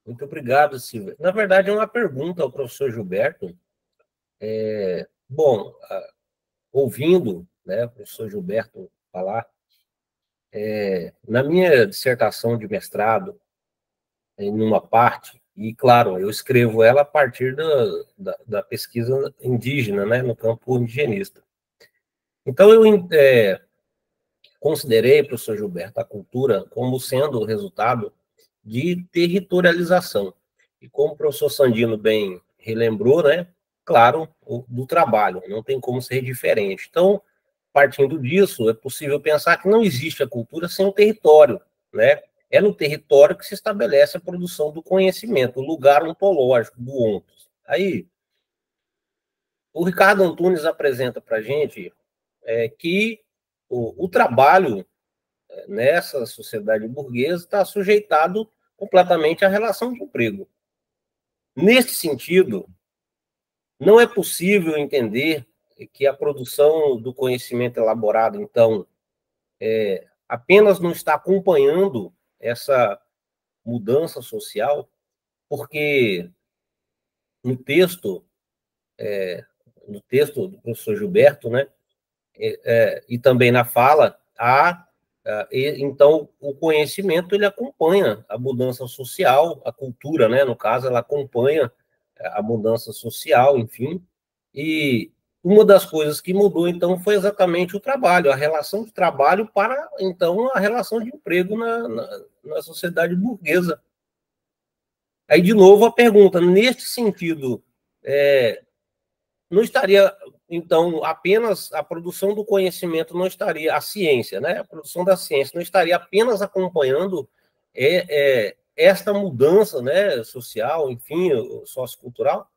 Muito obrigado, Silvia. Na verdade, é uma pergunta ao professor Gilberto. Bom, ouvindo, né, o professor Gilberto falar, na minha dissertação de mestrado, em uma parte, e claro, eu escrevo ela a partir da pesquisa indígena, né, no campo indigenista. Então, eu considerei, professor Gilberto, a cultura como sendo o resultado de territorialização. E como o professor Sandino bem relembrou, né, claro, do trabalho, não tem como ser diferente. Então, partindo disso, é possível pensar que não existe a cultura sem o território, né? É no território que se estabelece a produção do conhecimento, o lugar ontológico do ontos. Aí, o Ricardo Antunes apresenta para a gente que o trabalho nessa sociedade burguesa está sujeitado completamente à relação de emprego. Nesse sentido, não é possível entender que a produção do conhecimento elaborado, então, apenas não está acompanhando essa mudança social, porque no texto do professor Gilberto, né, e também na fala, então, o conhecimento, ele acompanha a mudança social, a cultura, né, no caso, ela acompanha a mudança social, enfim, e uma das coisas que mudou, então, foi exatamente o trabalho, a relação de trabalho para, então, a relação de emprego na sociedade burguesa. Aí, de novo, a pergunta, neste sentido, não estaria, então, apenas a produção do conhecimento não estaria, a ciência, né? A produção da ciência não estaria apenas acompanhando esta mudança, né, social, enfim, sociocultural?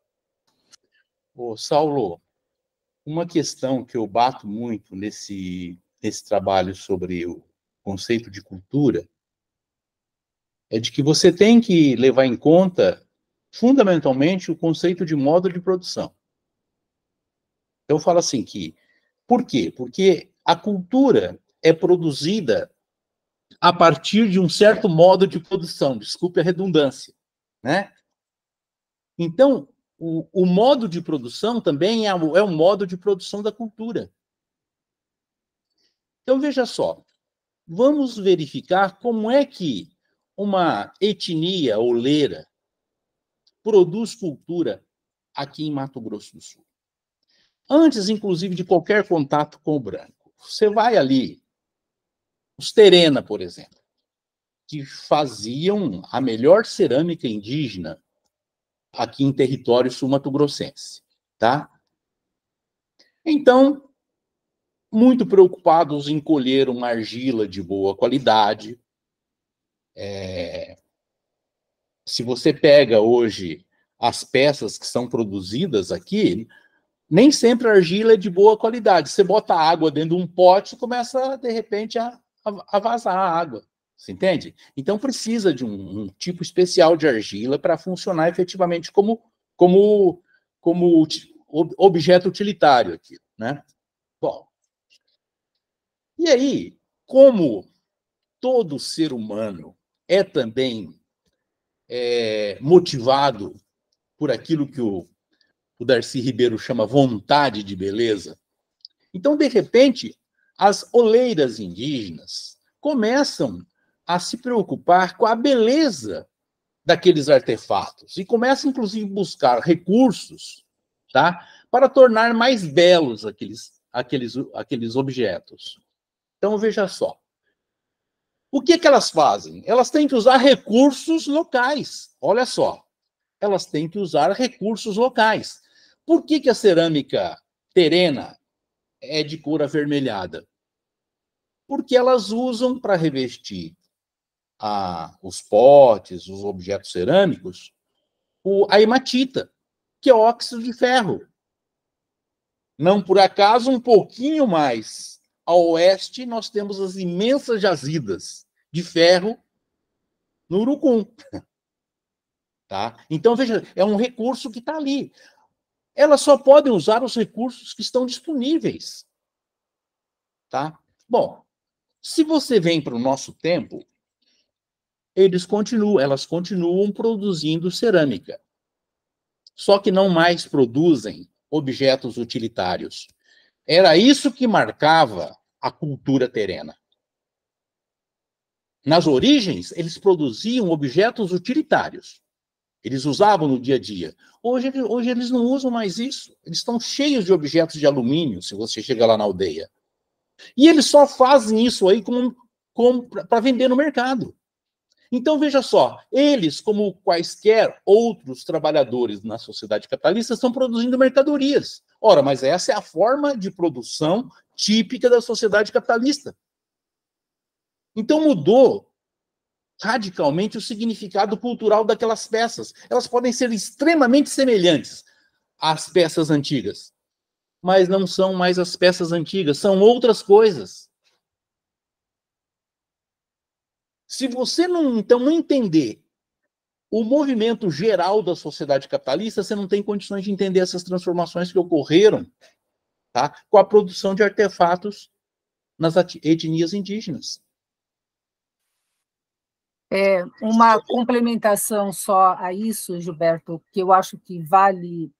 Ô, Saulo, uma questão que eu bato muito nesse trabalho sobre o conceito de cultura é de que você tem que levar em conta, fundamentalmente, o conceito de modo de produção. Eu falo assim que, por quê? Porque a cultura é produzida a partir de um certo modo de produção, desculpe a redundância, né? Então, o modo de produção também é um modo de produção da cultura. Então, veja só, vamos verificar como é que uma etnia oleira produz cultura aqui em Mato Grosso do Sul. Antes, inclusive, de qualquer contato com o branco. Você vai ali, os Terena, por exemplo, que faziam a melhor cerâmica indígena aqui em território sul-mato-grossense, tá? Então, muito preocupados em colher uma argila de boa qualidade. Se você pega hoje as peças que são produzidas aqui, nem sempre a argila é de boa qualidade. Você bota água dentro de um pote e começa, de repente, a vazar a água. Você entende? Então, precisa de um tipo especial de argila para funcionar efetivamente como objeto utilitário aqui, né? Bom, e aí, como todo ser humano é também motivado por aquilo que o Darcy Ribeiro chama vontade de beleza, então, de repente, as oleiras indígenas começam a se preocupar com a beleza daqueles artefatos e começam, inclusive, a buscar recursos, tá, para tornar mais belos aqueles objetos. Então, veja só. O que elas fazem? Elas têm que usar recursos locais. Olha só. Elas têm que usar recursos locais. Por que a cerâmica terena é de cor avermelhada? Porque elas usam para revestir os potes, os objetos cerâmicos, a hematita, que é óxido de ferro. Não por acaso, um pouquinho mais ao oeste, nós temos as imensas jazidas de ferro no Urucum. Tá? Então, veja, é um recurso que está ali. Elas só podem usar os recursos que estão disponíveis. Tá? Bom, se você vem para o nosso tempo, elas continuam produzindo cerâmica. Só que não mais produzem objetos utilitários. Era isso que marcava a cultura terrena. Nas origens, eles produziam objetos utilitários. Eles usavam no dia a dia. Hoje eles não usam mais isso. Eles estão cheios de objetos de alumínio, se você chega lá na aldeia. E eles só fazem isso aí para vender no mercado. Então, veja só, eles, como quaisquer outros trabalhadores na sociedade capitalista, estão produzindo mercadorias. Ora, mas essa é a forma de produção típica da sociedade capitalista. Então, mudou radicalmente o significado cultural daquelas peças. Elas podem ser extremamente semelhantes às peças antigas, mas não são mais as peças antigas, são outras coisas. Se você não entender o movimento geral da sociedade capitalista, você não tem condições de entender essas transformações que ocorreram, tá, com a produção de artefatos nas etnias indígenas. Uma complementação só a isso, Gilberto, que eu acho que vale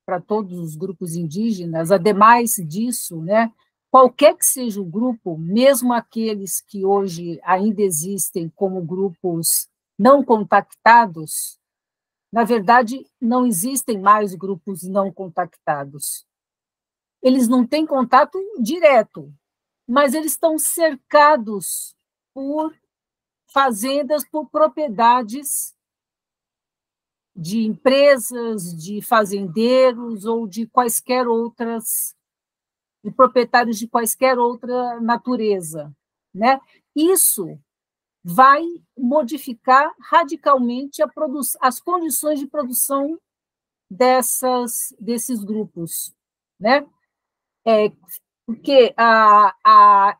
para todos os grupos indígenas, ademais disso, né, qualquer que seja o grupo, mesmo aqueles que hoje ainda existem como grupos não contactados, na verdade, não existem mais grupos não contactados. Eles não têm contato direto, mas eles estão cercados por fazendas, por propriedades de empresas, de fazendeiros ou de quaisquer outras, de proprietários de quaisquer outra natureza, né? Isso vai modificar radicalmente as condições de produção desses grupos, né? Porque a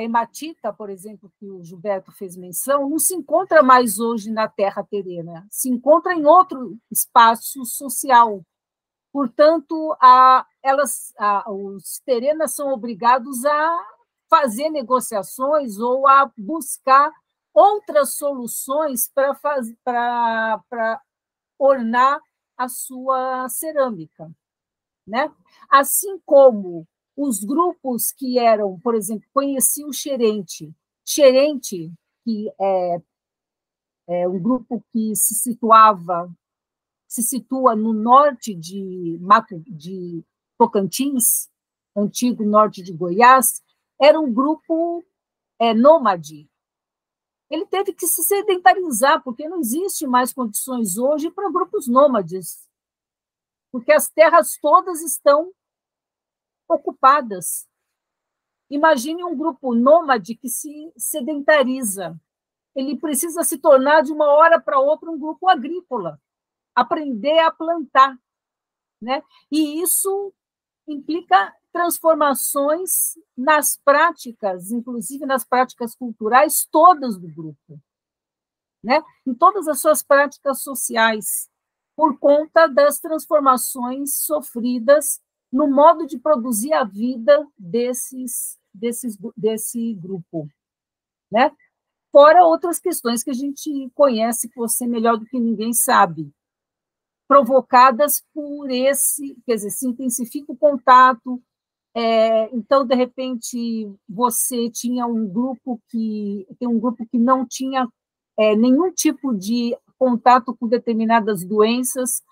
hematita, por exemplo, que o Gilberto fez menção, não se encontra mais hoje na terra terrena, se encontra em outro espaço social. Portanto, os terenas são obrigados a fazer negociações ou a buscar outras soluções para ornar a sua cerâmica, né? Assim como os grupos que eram, por exemplo, conheci o Xerente, que é um grupo que se situa no norte de Tocantins, antigo norte de Goiás, era um grupo nômade. Ele teve que se sedentarizar, porque não existe mais condições hoje para grupos nômades, porque as terras todas estão ocupadas. Imagine um grupo nômade que se sedentariza. Ele precisa se tornar, de uma hora para outra, um grupo agrícola, aprender a plantar, né? E isso implica transformações nas práticas, inclusive nas práticas culturais todas do grupo, né? Em todas as suas práticas sociais, por conta das transformações sofridas no modo de produzir a vida desse grupo, né? Fora outras questões que a gente conhece, que você melhor do que ninguém sabe, provocadas por quer dizer, se intensifica o contato, então, de repente, você tinha um grupo que não tinha nenhum tipo de contato com determinadas doenças,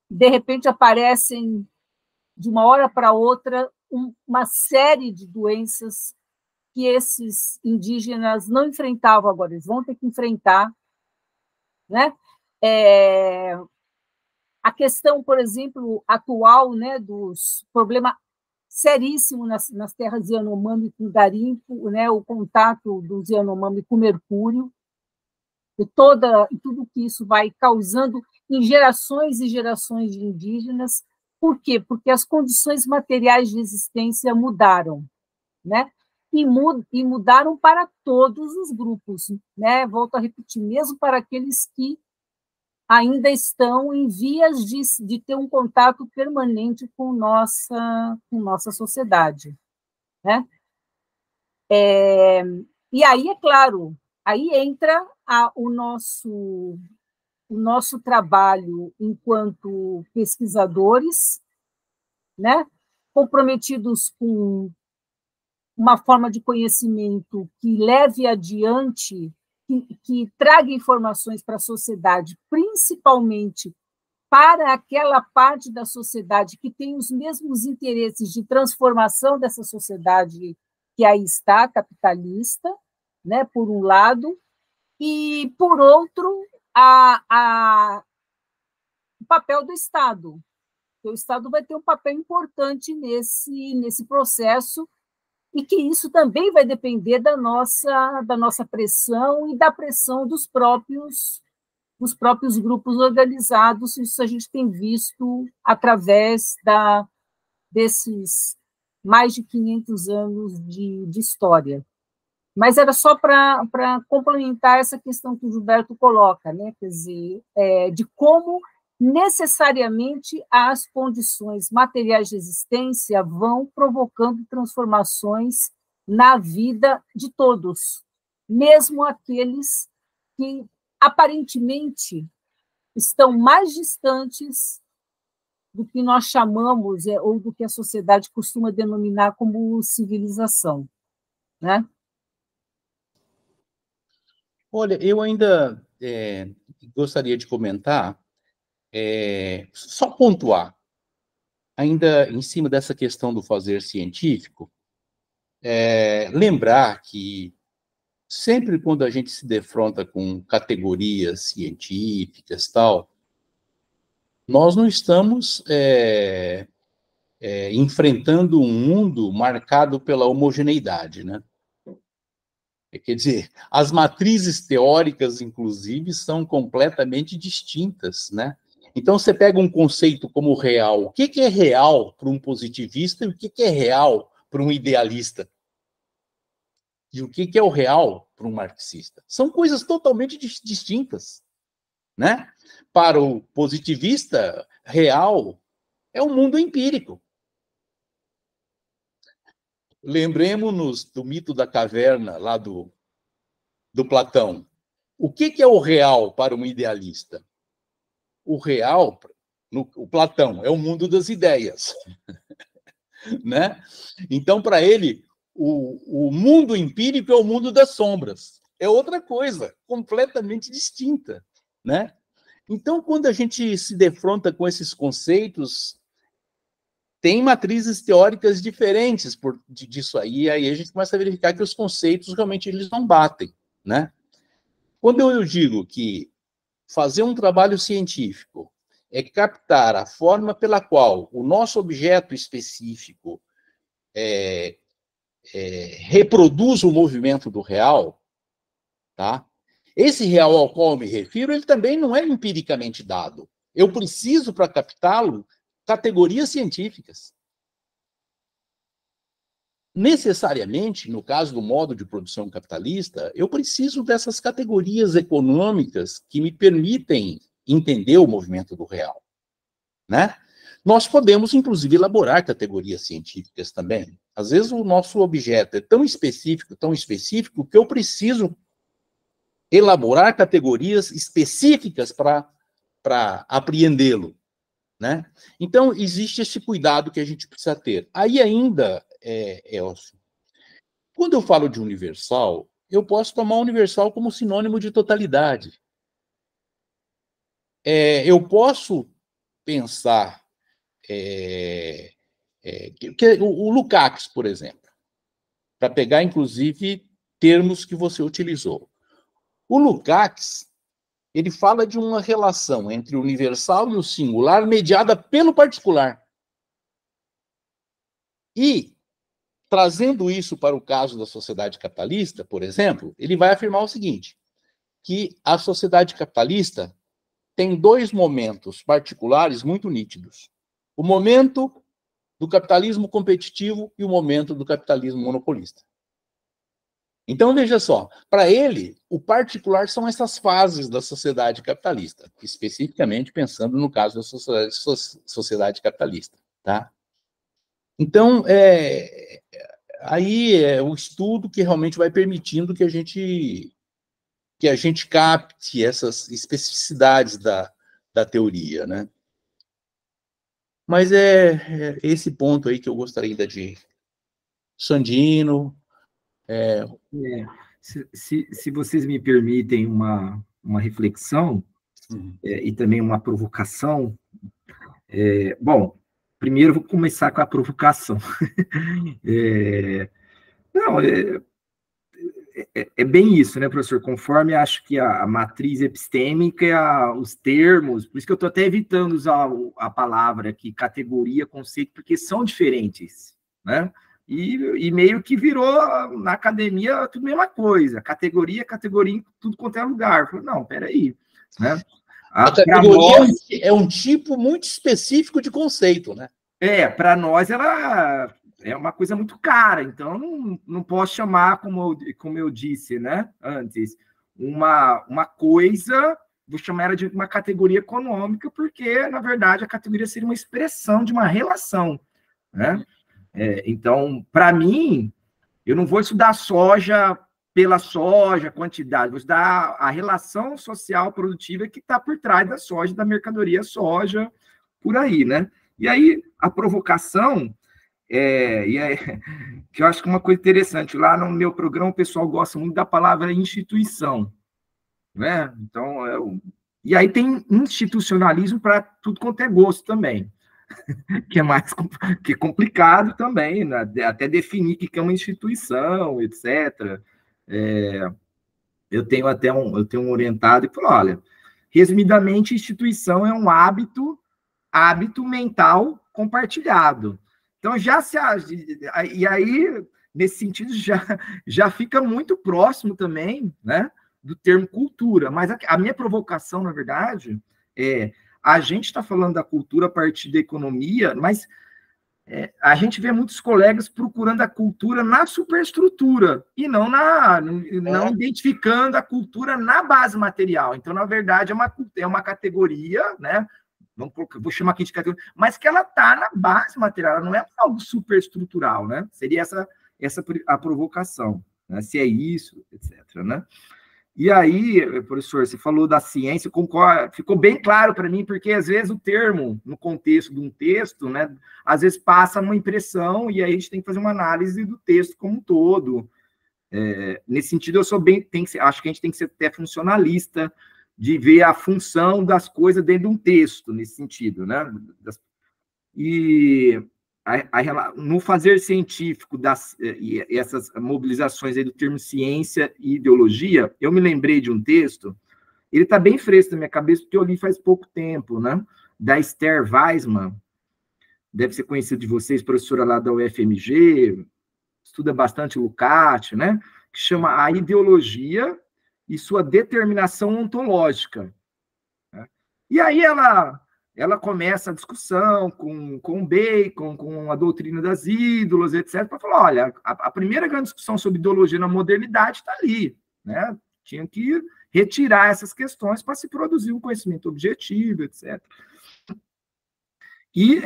de repente aparecem, de uma hora para outra, uma série de doenças que esses indígenas não enfrentavam agora, eles vão ter que enfrentar, né? A questão, por exemplo, atual, né, dos problemas seríssimos nas terras Yanomami com garimpo, né, o contato dos Yanomami com mercúrio, e tudo que isso vai causando, em gerações e gerações de indígenas. Por quê? Porque as condições materiais de existência mudaram, né? E mudaram para todos os grupos, né? Volto a repetir, mesmo para aqueles que ainda estão em vias de ter um contato permanente com nossa sociedade, né? E aí, é claro, aí entra o nosso trabalho enquanto pesquisadores, né? Comprometidos com uma forma de conhecimento que leve adiante, que traga informações para a sociedade, principalmente para aquela parte da sociedade que tem os mesmos interesses de transformação dessa sociedade que aí está, capitalista, né, por um lado, e, por outro, o papel do Estado. O Estado vai ter um papel importante nesse processo, e que isso também vai depender da nossa pressão e da pressão dos próprios grupos organizados. Isso a gente tem visto através desses mais de 500 anos de história. Mas era só para complementar essa questão que o Gilberto coloca, né? Quer dizer, de como necessariamente as condições materiais de existência vão provocando transformações na vida de todos, mesmo aqueles que aparentemente estão mais distantes do que nós chamamos, ou do que a sociedade costuma denominar como civilização, né? Olha, eu ainda gostaria de comentar, só pontuar, ainda em cima dessa questão do fazer científico, lembrar que sempre quando a gente se defronta com categorias científicas, tal, nós não estamos enfrentando um mundo marcado pela homogeneidade, né? Quer dizer, as matrizes teóricas, inclusive, são completamente distintas, né? Então, você pega um conceito como real. O que é real para um positivista e o que é real para um idealista? E o que é o real para um marxista? São coisas totalmente distintas, né? Para o positivista, real é um mundo empírico. Lembremos-nos do mito da caverna, lá do Platão. O que é o real para um idealista? O real, o Platão, é o mundo das ideias. Né? Então, para ele, o mundo empírico é o mundo das sombras. É outra coisa, completamente distinta. Né? Então, quando a gente se defronta com esses conceitos, tem matrizes teóricas diferentes disso aí a gente começa a verificar que os conceitos realmente eles não batem. Né? Quando eu digo que fazer um trabalho científico é captar a forma pela qual o nosso objeto específico reproduz o movimento do real, tá? Esse real ao qual eu me refiro, ele também não é empiricamente dado. Eu preciso, para captá-lo, categorias científicas. Necessariamente, no caso do modo de produção capitalista, eu preciso dessas categorias econômicas que me permitem entender o movimento do real. Né? Nós podemos, inclusive, elaborar categorias científicas também. Às vezes, o nosso objeto é tão específico, que eu preciso elaborar categorias específicas para apreendê-lo. Né? Então, existe esse cuidado que a gente precisa ter. Aí ainda, Elcio, quando eu falo de universal, eu posso tomar universal como sinônimo de totalidade. Eu posso pensar o Lukács, por exemplo, para pegar, inclusive, termos que você utilizou. O Lukács, ele fala de uma relação entre o universal e o singular mediada pelo particular. E, trazendo isso para o caso da sociedade capitalista, por exemplo, ele vai afirmar o seguinte, que a sociedade capitalista tem dois momentos particulares muito nítidos. O momento do capitalismo competitivo e o momento do capitalismo monopolista. Então, veja só, para ele, o particular são essas fases da sociedade capitalista, especificamente pensando no caso da sociedade capitalista. Tá? Então, aí é o estudo que realmente vai permitindo que a gente capte essas especificidades da teoria, né? Mas é esse ponto aí que eu gostaria ainda de... Sandino... Se vocês me permitem uma reflexão e também uma provocação, bom, primeiro vou começar com a provocação. Não, é bem isso, né, professor? Conforme acho que a matriz epistêmica, os termos, por isso que eu estou até evitando usar a palavra aqui, categoria, conceito, porque são diferentes, né? E meio que virou, na academia, tudo a mesma coisa. Categoria em tudo quanto é lugar. Falei, não, peraí. Né? A categoria é um tipo muito específico de conceito, né? Para nós ela é uma coisa muito cara, então não posso chamar, como eu disse, né, antes, uma coisa, vou chamar ela de uma categoria econômica, porque, na verdade, a categoria seria uma expressão de uma relação, né? Então, para mim, eu não vou estudar soja pela soja, quantidade, vou estudar a relação social produtiva que está por trás da soja, da mercadoria soja, por aí, né? E aí, a provocação, que eu acho que é uma coisa interessante, lá no meu programa o pessoal gosta muito da palavra instituição, né? Então, e aí tem institucionalismo para tudo quanto é gosto também. Que é complicado também, né? Até definir o que é uma instituição, etc. Eu tenho um orientado que falou, olha, resumidamente, instituição é um hábito mental compartilhado. Então, e aí, nesse sentido, já fica muito próximo também, né, do termo cultura. Mas a minha provocação, na verdade, a gente está falando da cultura a partir da economia, mas a gente vê muitos colegas procurando a cultura na superestrutura e não identificando a cultura na base material. Então, na verdade, é uma categoria, né? Vou chamar aqui de categoria, mas que ela está na base material, ela não é algo superestrutural, né? Seria essa a provocação, né? Se é isso, etc., né? E aí, professor, você falou da ciência, concordo, ficou bem claro para mim, porque às vezes o termo, no contexto de um texto, né, às vezes passa uma impressão e aí a gente tem que fazer uma análise do texto como um todo. Nesse sentido, acho que a gente tem que ser até funcionalista, de ver a função das coisas dentro de um texto, nesse sentido, né? E no fazer científico e essas mobilizações aí do termo ciência e ideologia, eu me lembrei de um texto, ele está bem fresco na minha cabeça, porque eu li faz pouco tempo, né? Da Esther Weissman, deve ser conhecido de vocês, professora lá da UFMG, estuda bastante Lukács, né? Que chama A Ideologia e Sua Determinação Ontológica. Né? E aí ela começa a discussão com o Bacon, com a doutrina das ídolas, etc., para falar, olha, a primeira grande discussão sobre ideologia na modernidade está ali, né? Tinha que retirar essas questões para se produzir um conhecimento objetivo, etc. E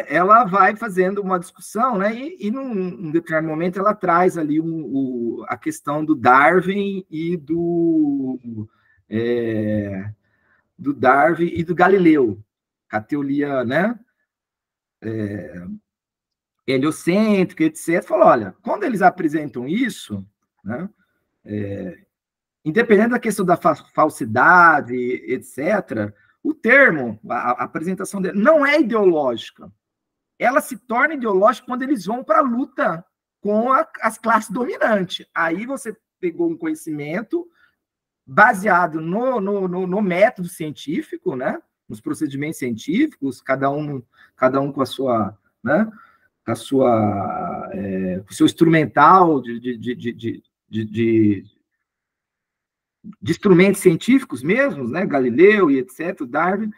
ela vai fazendo uma discussão, né? E num determinado momento ela traz ali a questão do Darwin e do Darwin e do Galileu, a teoria, né, heliocêntrica, etc. Falou, olha, quando eles apresentam isso, né, independente da questão da falsidade, etc., o termo, a apresentação dele, não é ideológica. Ela se torna ideológica quando eles vão para a luta com as classes dominantes. Aí você pegou um conhecimento baseado no método científico, né? Nos procedimentos científicos, cada um com a sua, né? Com o seu instrumental de de instrumentos científicos mesmos, né, Galileu e etc., Darwin,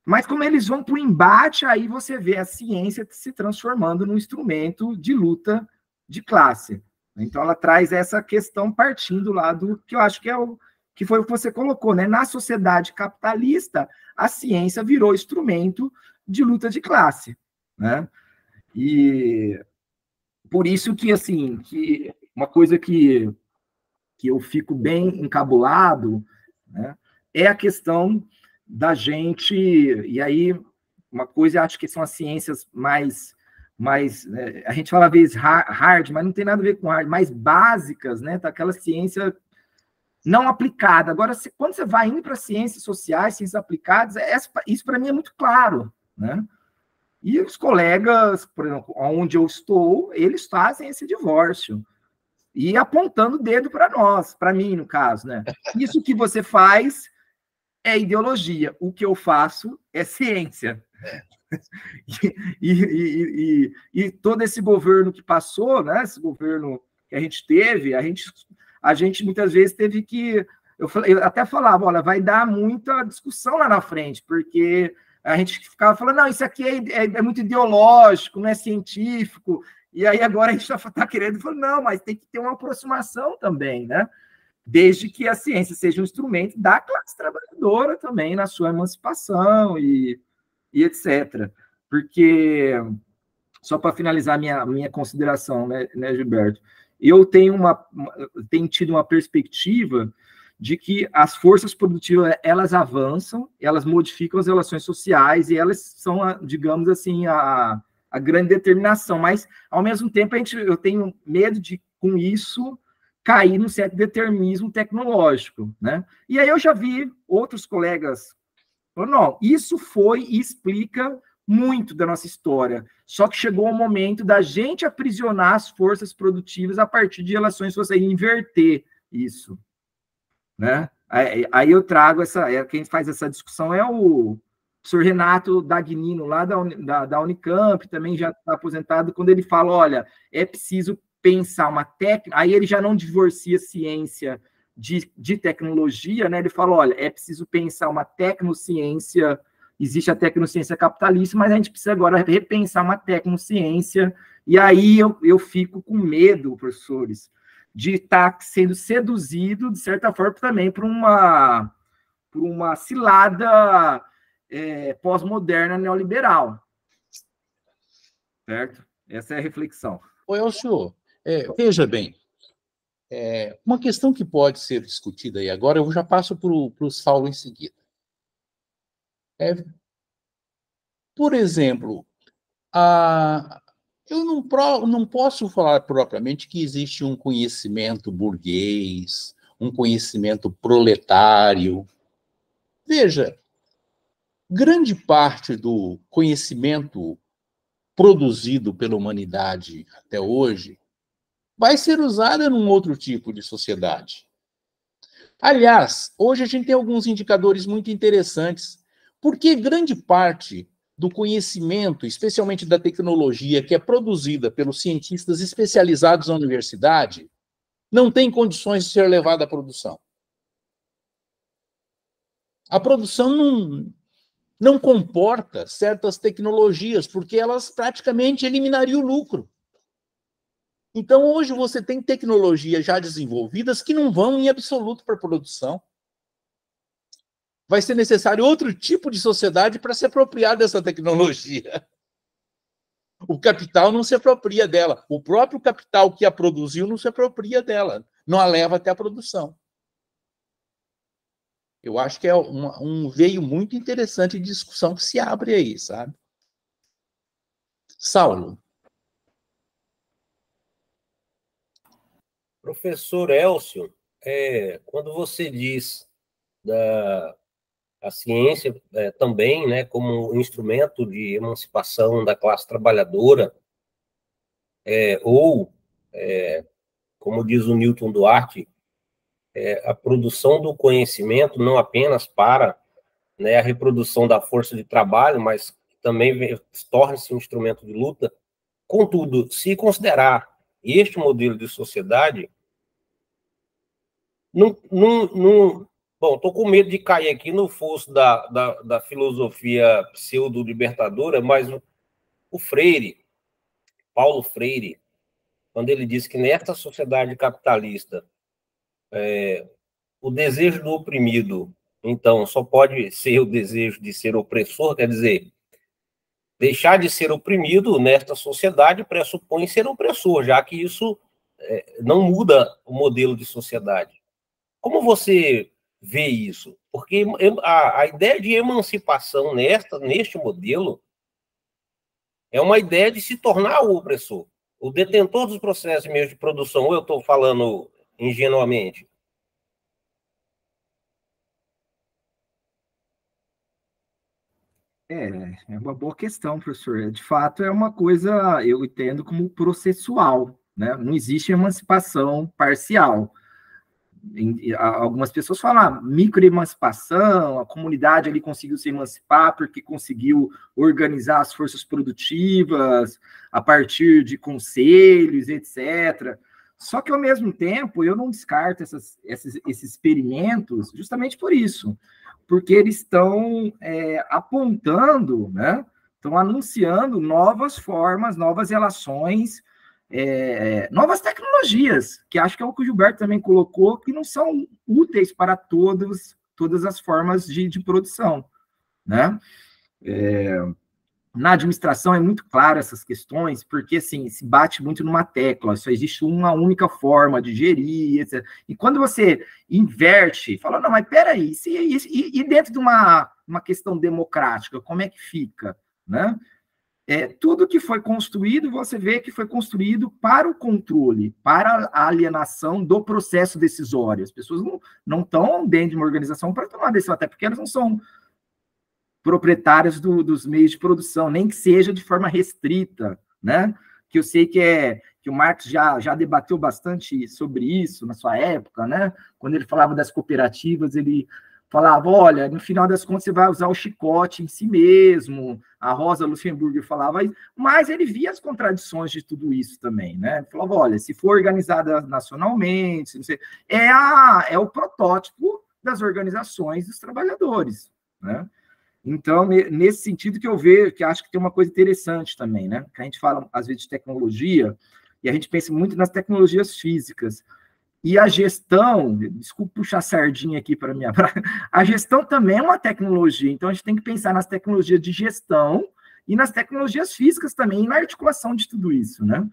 mas como eles vão para o embate, aí você vê a ciência se transformando num instrumento de luta de classe. Então, ela traz essa questão partindo lá do que eu acho que que foi o que você colocou, né? Na sociedade capitalista, a ciência virou instrumento de luta de classe, né? E por isso que, assim, que uma coisa que eu fico bem encabulado, né, é a questão da gente, e aí uma coisa, acho que são as ciências mais a gente fala às vezes hard, mas não tem nada a ver com hard, mais básicas, né, daquela ciência não aplicada. Agora, quando você vai indo para ciências sociais, ciências aplicadas, isso para mim é muito claro, né? E os colegas, por exemplo, onde eu estou, eles fazem esse divórcio e apontando o dedo para nós, para mim, no caso, né? Isso que você faz é ideologia, o que eu faço é ciência. E todo esse governo que passou, né? Esse governo que a gente teve, a gente muitas vezes teve que... Eu até falava, olha, vai dar muita discussão lá na frente, porque a gente ficava falando, não, isso aqui é muito ideológico, não é científico, e aí agora a gente está querendo falar, não, mas tem que ter uma aproximação também, né? Desde que a ciência seja um instrumento da classe trabalhadora também, na sua emancipação e etc. Porque, só para finalizar minha consideração, né, Gilberto, eu tenho tido uma perspectiva de que as forças produtivas, elas avançam, elas modificam as relações sociais e elas são, digamos assim, a grande determinação, mas, ao mesmo tempo, eu tenho medo de, com isso, cair num certo determinismo tecnológico, né? E aí eu já vi outros colegas falando, não, isso foi e explica muito da nossa história, só que chegou o momento da gente aprisionar as forças produtivas a partir de relações sociais, inverter isso, né? Aí eu trago quem faz essa discussão é o professor Renato Dagnino, lá da Unicamp, também já está aposentado, quando ele fala, olha, é preciso pensar uma técnica, aí ele já não divorcia ciência de tecnologia, né? Ele fala, olha, é preciso pensar uma tecnociência, existe a tecnociência capitalista, mas a gente precisa agora repensar uma tecnociência, e aí eu fico com medo, professores, de estar sendo seduzido, de certa forma, também por uma cilada pós-moderna neoliberal. Certo? Essa é a reflexão. Ô, Elcio, veja bem, uma questão que pode ser discutida aí agora, eu já passo para o Saulo em seguida. Por exemplo, eu não posso falar propriamente que existe um conhecimento burguês, um conhecimento proletário. Veja, grande parte do conhecimento produzido pela humanidade até hoje vai ser usada num outro tipo de sociedade. Aliás, hoje a gente tem alguns indicadores muito interessantes, porque grande parte do conhecimento, especialmente da tecnologia, que é produzida pelos cientistas especializados na universidade, não tem condições de ser levada à produção. A produção não comporta certas tecnologias, porque elas praticamente eliminariam o lucro. Então, hoje você tem tecnologias já desenvolvidas que não vão em absoluto para a produção. Vai ser necessário outro tipo de sociedade para se apropriar dessa tecnologia. O capital não se apropria dela. O próprio capital que a produziu não se apropria dela. Não a leva até a produção. Eu acho que é um veio muito interessante de discussão que se abre aí, sabe? Saulo. Professor Elcio, quando você diz a ciência também, né, como um instrumento de emancipação da classe trabalhadora, como diz o Newton Duarte, a produção do conhecimento não apenas para, né, a reprodução da força de trabalho, mas também torna-se um instrumento de luta. Contudo, se considerar este modelo de sociedade, Bom, estou com medo de cair aqui no fosso da filosofia pseudo-libertadora, mas o Freire, Paulo Freire, quando ele diz que nesta sociedade capitalista, o desejo do oprimido, então, só pode ser o desejo de ser opressor, quer dizer, deixar de ser oprimido nesta sociedade pressupõe ser opressor, já que isso não muda o modelo de sociedade. Como você vê isso? Porque a ideia de emancipação neste modelo é uma ideia de se tornar o opressor, o detentor dos processos e meios de produção, ou eu estou falando ingenuamente? É uma boa questão, professor. De fato, é uma coisa, eu entendo como processual, né? Não existe emancipação parcial. Algumas pessoas falam microemancipação, a comunidade ali conseguiu se emancipar porque conseguiu organizar as forças produtivas a partir de conselhos, etc. Só que, ao mesmo tempo, eu não descarto esses experimentos justamente por isso, porque eles estão apontando, né? Estão anunciando novas formas, novas relações, novas tecnologias, que acho que é o que o Gilberto também colocou, que não são úteis para todas as formas de produção, né? Na administração é muito claro essas questões, porque assim, se bate muito numa tecla, só existe uma única forma de gerir, etc. E quando você inverte, fala, não, mas peraí, e dentro de uma questão democrática, como é que fica, né? Tudo que foi construído, você vê que foi construído para o controle, para a alienação do processo decisório. As pessoas não estão dentro de uma organização para tomar decisão, até porque elas não são proprietárias dos meios de produção, nem que seja de forma restrita, né? Que eu sei que o Marx já debateu bastante sobre isso na sua época, né? Quando ele falava das cooperativas, ele falava, olha, no final das contas você vai usar o chicote em si mesmo. A Rosa Luxemburgo falava isso, mas ele via as contradições de tudo isso também, né? Ele falava, olha, se for organizada nacionalmente, não sei, é o protótipo das organizações dos trabalhadores, né? Então, nesse sentido que eu vejo, que acho que tem uma coisa interessante também, né? Que a gente fala, às vezes, de tecnologia, e a gente pensa muito nas tecnologias físicas. E a gestão, desculpa puxar a sardinha aqui para minha... A gestão também é uma tecnologia, então a gente tem que pensar nas tecnologias de gestão e nas tecnologias físicas também, e na articulação de tudo isso, né?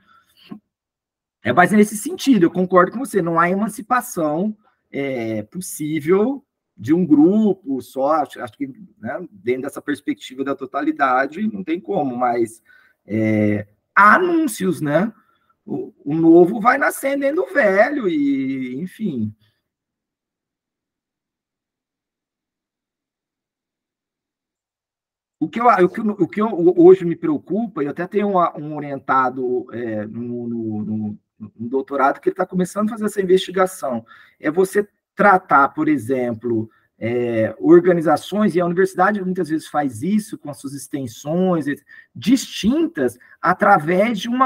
Mas nesse sentido, eu concordo com você, não há emancipação possível de um grupo só, acho que, né, dentro dessa perspectiva da totalidade, não tem como, mas há anúncios, né? O novo vai nascendo dentro do velho, e, enfim. O que hoje me preocupa, e eu até tenho um orientado no doutorado que ele está começando a fazer essa investigação, é você tratar, por exemplo, organizações, e a universidade muitas vezes faz isso com as suas extensões distintas através de um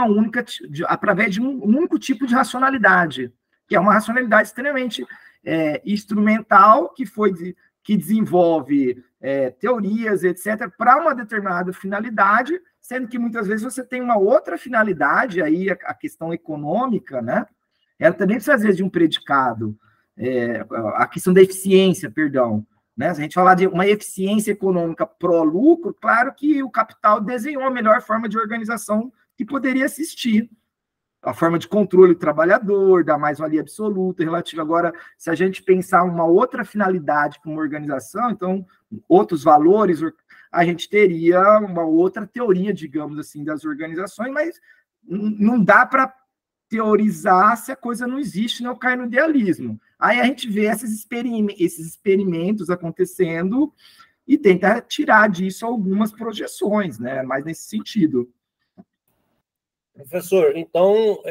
único tipo de racionalidade, que é uma racionalidade extremamente instrumental, que desenvolve teorias, etc., para uma determinada finalidade, sendo que muitas vezes você tem uma outra finalidade, aí a questão econômica, né? Ela também precisa, às vezes, de um predicado, a questão da eficiência, perdão, né? Se a gente falar de uma eficiência econômica pró-lucro, claro que o capital desenhou a melhor forma de organização que poderia existir, a forma de controle do trabalhador, da mais-valia absoluta, relativa. Agora, se a gente pensar uma outra finalidade para uma organização, então, outros valores, a gente teria uma outra teoria, digamos assim, das organizações, mas não dá para teorizar se a coisa não existe, não cai no idealismo. Aí a gente vê esses experimentos acontecendo e tenta tirar disso algumas projeções, né? Mais nesse sentido. Professor, então,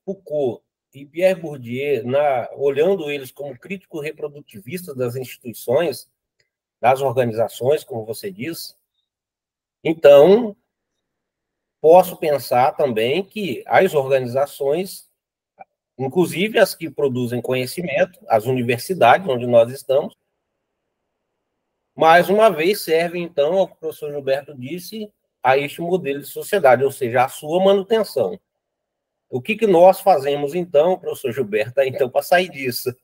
Foucault e Pierre Bourdieu, olhando eles como críticos reprodutivistas das instituições, das organizações, como você diz, então, posso pensar também que as organizações inclusive as que produzem conhecimento, as universidades onde nós estamos. Mais uma vez, servem, então, ao que o professor Gilberto disse, a este modelo de sociedade, ou seja, a sua manutenção. O que nós fazemos, então, professor Gilberto, então, para sair disso?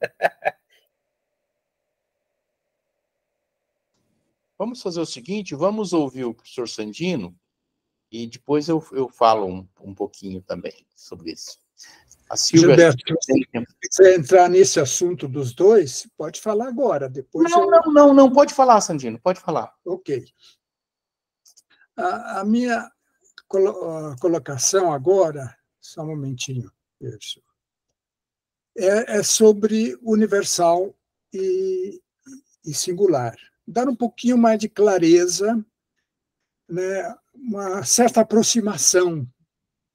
Vamos fazer o seguinte, vamos ouvir o professor Sandino e depois eu falo um pouquinho também sobre isso. A Silvia... Gilberto, se você entrar nesse assunto dos dois, pode falar agora. Depois não, pode falar, Sandino, pode falar. Ok. A minha colocação agora, só um momentinho, é sobre universal e singular. Dar um pouquinho mais de clareza, né, uma certa aproximação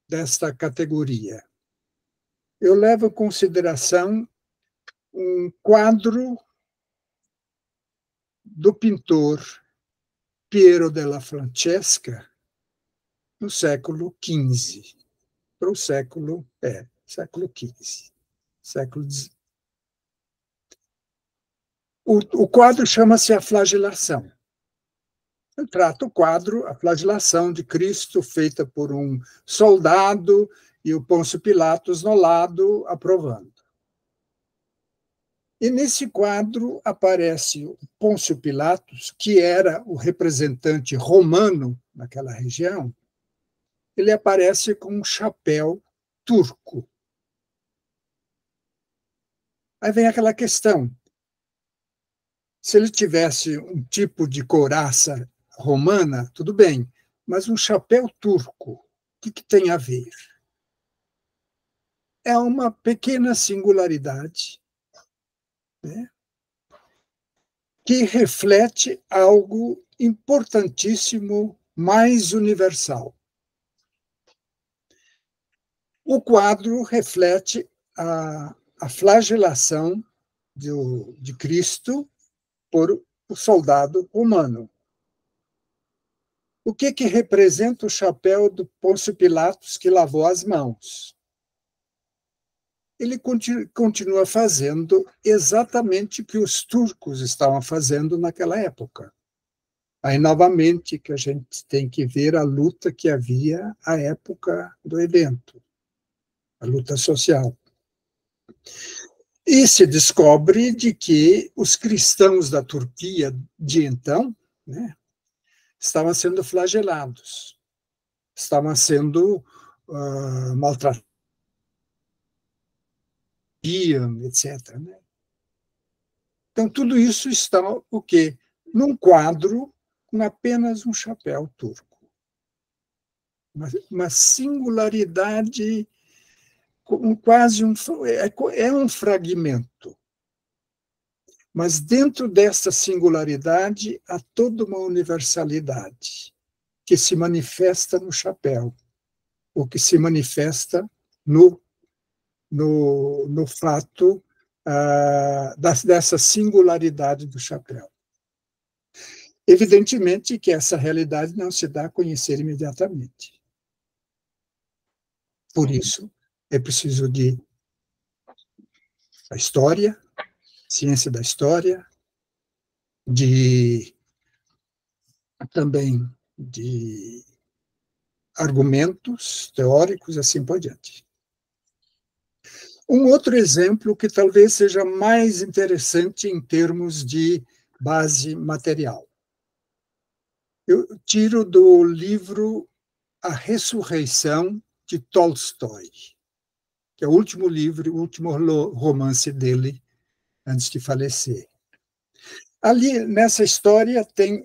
desta categoria. Eu levo em consideração um quadro do pintor Piero della Francesca no século XV, para o século XV. O quadro chama-se A Flagelação. Eu trato o quadro, a flagelação de Cristo, feita por um soldado e o Pôncio Pilatos no lado, aprovando. E nesse quadro aparece o Pôncio Pilatos, que era o representante romano naquela região. Ele aparece com um chapéu turco. Aí vem aquela questão. Se ele tivesse um tipo de couraça romana, tudo bem, mas um chapéu turco, o que tem a ver? É uma pequena singularidade, né, que reflete algo importantíssimo, mais universal. O quadro reflete a flagelação de Cristo por o soldado romano. O que representa o chapéu do Pôncio Pilatos que lavou as mãos? Ele continua fazendo exatamente o que os turcos estavam fazendo naquela época. Aí, novamente, que a gente tem que ver a luta que havia à época do evento, a luta social. E se descobre de que os cristãos da Turquia de então, né, estavam sendo flagelados, estavam sendo maltratados, etc. Né? Então, tudo isso está o quê? Num quadro com apenas um chapéu turco. Uma singularidade, quase um fragmento. Mas dentro dessa singularidade há toda uma universalidade que se manifesta no chapéu, ou que se manifesta no fato dessa singularidade do chapéu. Evidentemente que essa realidade não se dá a conhecer imediatamente. Por isso, é preciso de a história, ciência da história, também de argumentos teóricos, assim por diante. Um outro exemplo que talvez seja mais interessante em termos de base material. Eu tiro do livro A Ressurreição, de Tolstói, que é o último livro, o último romance dele, antes de falecer. Ali, nessa história, tem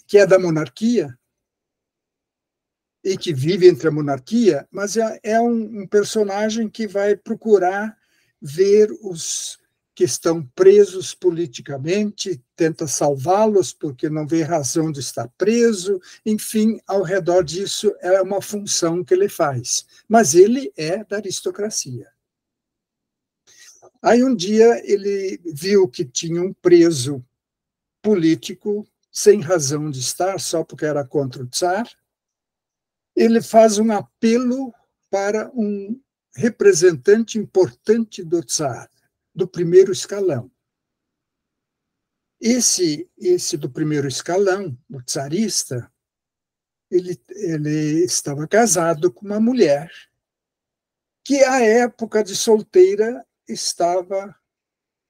que é da monarquia, e que vive entre a monarquia, mas é um personagem que vai procurar ver os que estão presos politicamente, tenta salvá-los porque não vê razão de estar preso, enfim, ao redor disso é uma função que ele faz. Mas ele é da aristocracia. Aí um dia ele viu que tinha um preso político sem razão de estar, só porque era contra o czar. Ele faz um apelo para um representante importante do czar, do primeiro escalão. Esse do primeiro escalão, o czarista, ele estava casado com uma mulher que, à época de solteira, estava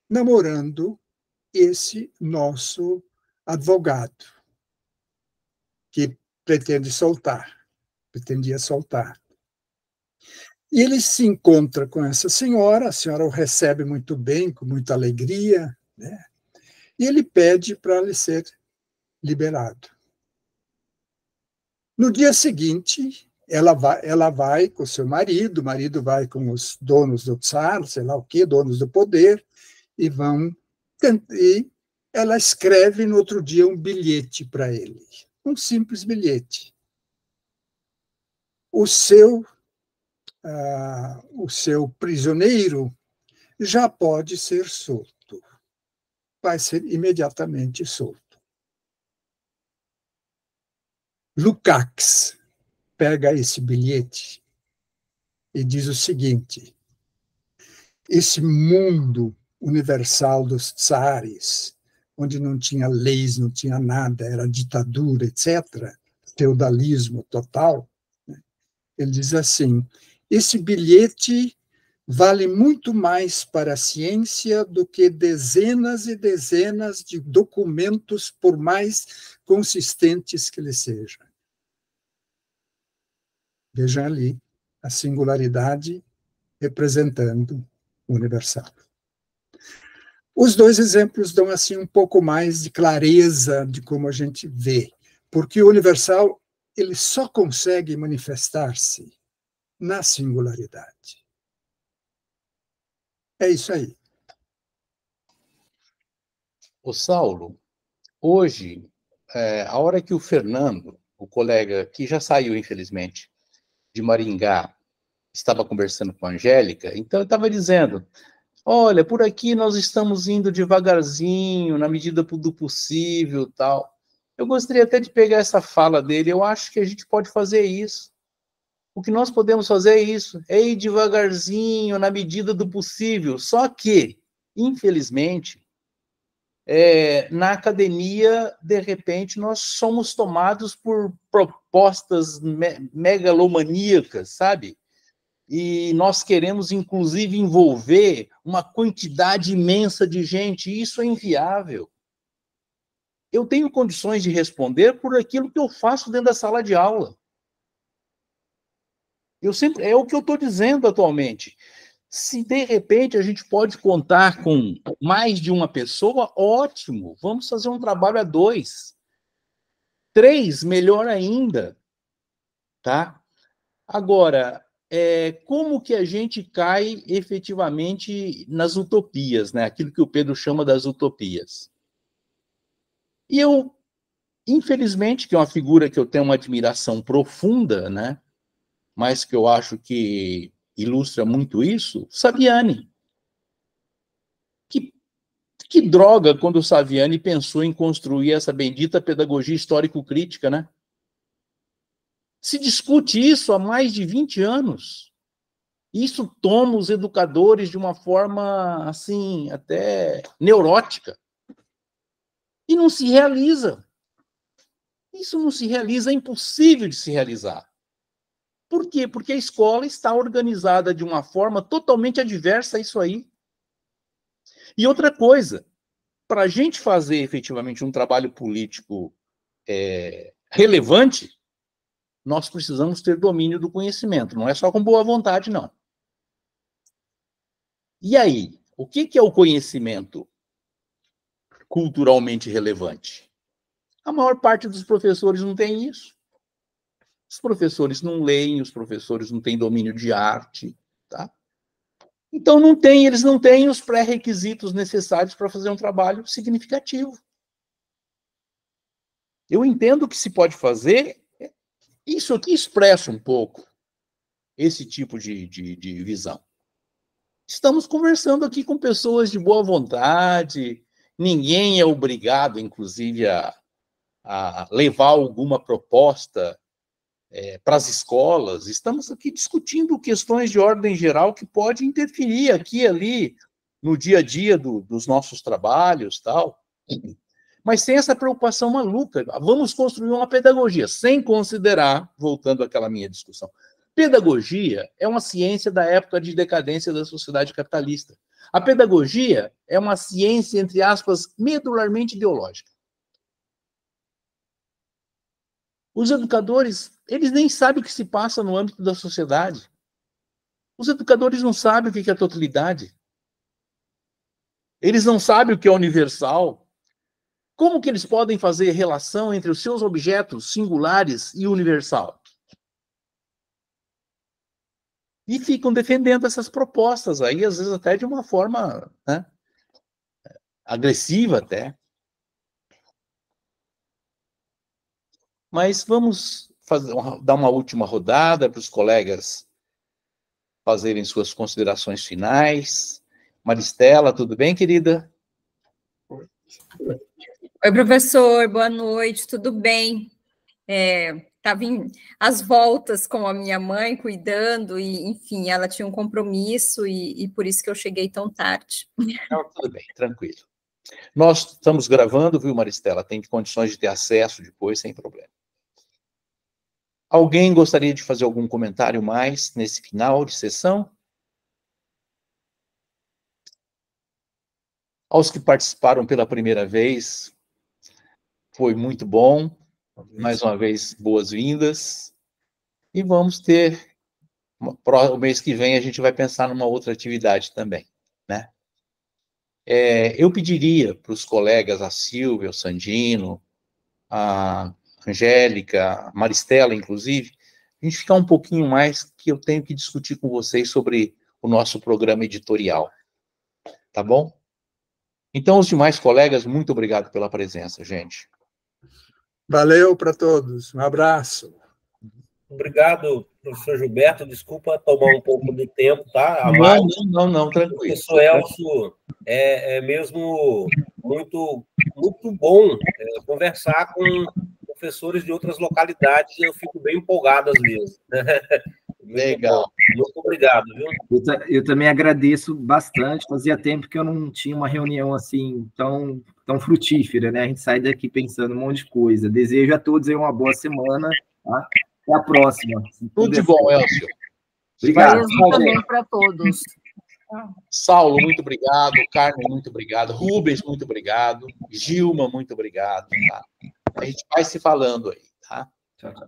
namorando esse nosso advogado, que pretendia soltar. E ele se encontra com essa senhora, a senhora o recebe muito bem, com muita alegria, né? E ele pede para ele ser liberado. No dia seguinte, ela vai com o seu marido, o marido vai com os donos do czar, sei lá o quê, donos do poder, e ela escreve no outro dia um bilhete para ele, um simples bilhete. O seu prisioneiro já pode ser solto. Vai ser imediatamente solto. Lukács pega esse bilhete e diz o seguinte: esse mundo universal dos tsares, onde não tinha leis, não tinha nada, era ditadura, etc., feudalismo total, né? Ele diz assim: esse bilhete vale muito mais para a ciência do que dezenas e dezenas de documentos, por mais consistentes que eles sejam. Veja ali a singularidade representando o universal. Os dois exemplos dão assim um pouco mais de clareza de como a gente vê, porque o universal ele só consegue manifestar-se na singularidade. É isso aí. O Saulo, hoje, a hora que o Fernando, o colega que já saiu, infelizmente, de Maringá, estava conversando com a Angélica, então eu estava dizendo, olha, por aqui nós estamos indo devagarzinho, na medida do possível, tal. Eu gostaria até de pegar essa fala dele, eu acho que a gente pode fazer isso. O que nós podemos fazer é isso, é ir devagarzinho, na medida do possível. Só que, infelizmente, na academia, de repente, nós somos tomados por propostas megalomaníacas, sabe? E nós queremos, inclusive, envolver uma quantidade imensa de gente, e isso é inviável. Eu tenho condições de responder por aquilo que eu faço dentro da sala de aula. É o que eu estou dizendo atualmente. Se, de repente, a gente pode contar com mais de uma pessoa, ótimo, vamos fazer um trabalho a 2. 3, melhor ainda. Tá? Agora, como que a gente cai efetivamente nas utopias, né? Aquilo que o Pedro chama das utopias. E eu, infelizmente, que é uma figura que eu tenho uma admiração profunda, né? Mas que eu acho que ilustra muito isso, Saviani. Que droga quando o Saviani pensou em construir essa bendita pedagogia histórico-crítica, né? Se discute isso há mais de 20 anos. Isso toma os educadores de uma forma, assim, até neurótica. E não se realiza. Isso não se realiza, é impossível de se realizar. Por quê? Porque a escola está organizada de uma forma totalmente adversa a isso aí. E outra coisa, para a gente fazer efetivamente um trabalho político relevante, nós precisamos ter domínio do conhecimento. Não é só com boa vontade, não. E aí, o que é o conhecimento culturalmente relevante? A maior parte dos professores não tem isso. Os professores não leem, os professores não têm domínio de arte, tá? Então eles não têm os pré-requisitos necessários para fazer um trabalho significativo. Eu entendo que se pode fazer, isso aqui expressa um pouco esse tipo de visão. Estamos conversando aqui com pessoas de boa vontade, ninguém é obrigado, inclusive, a levar alguma proposta para as escolas, estamos aqui discutindo questões de ordem geral que podem interferir aqui e ali no dia a dia dos nossos trabalhos, tal. Mas sem essa preocupação maluca. Vamos construir uma pedagogia, sem considerar, voltando àquela minha discussão, pedagogia é uma ciência da época de decadência da sociedade capitalista. A pedagogia é uma ciência, entre aspas, medularmente ideológica. Os educadores, eles nem sabem o que se passa no âmbito da sociedade. Os educadores não sabem o que é totalidade. Eles não sabem o que é universal. Como que eles podem fazer relação entre os seus objetos singulares e universal? E ficam defendendo essas propostas aí, às vezes até de uma forma, né, agressiva até. Mas vamos dar uma última rodada para os colegas fazerem suas considerações finais. Maristela, tudo bem, querida? Oi, professor, boa noite, tudo bem? Estava às voltas com a minha mãe, cuidando, e, enfim, ela tinha um compromisso, e por isso que eu cheguei tão tarde. Não, tudo bem, tranquilo. Nós estamos gravando, viu, Maristela? Tem condições de ter acesso depois, sem problema. Alguém gostaria de fazer algum comentário mais nesse final de sessão? Aos que participaram pela primeira vez, foi muito bom. Mais uma vez, boas-vindas. E vamos ter, o mês que vem, a gente vai pensar numa outra atividade também, né? Eu pediria para os colegas, a Silvia, o Sandino, a Angélica, a Maristela, inclusive, a gente ficar um pouquinho mais, que eu tenho que discutir com vocês sobre o nosso programa editorial. Tá bom? Então, os demais colegas, muito obrigado pela presença, gente. Valeu para todos. Um abraço. Obrigado, professor Gilberto. Desculpa tomar um pouco do tempo, tá? Não, tranquilo. O professor Elcio é mesmo muito, muito bom conversar com professores de outras localidades, eu fico bem empolgado às vezes. Legal. Muito obrigado, viu? Eu também agradeço bastante. Fazia tempo que eu não tinha uma reunião assim tão frutífera, né? A gente sai daqui pensando um monte de coisa. Desejo a todos aí uma boa semana, tá? Até a próxima. Tudo de bom, Elcio. Obrigado. Também para todos. Saulo, muito obrigado. Carmen, muito obrigado. Rubens, muito obrigado. Gilma, muito obrigado. Tá? A gente vai se falando aí, tá? Tchau, tchau.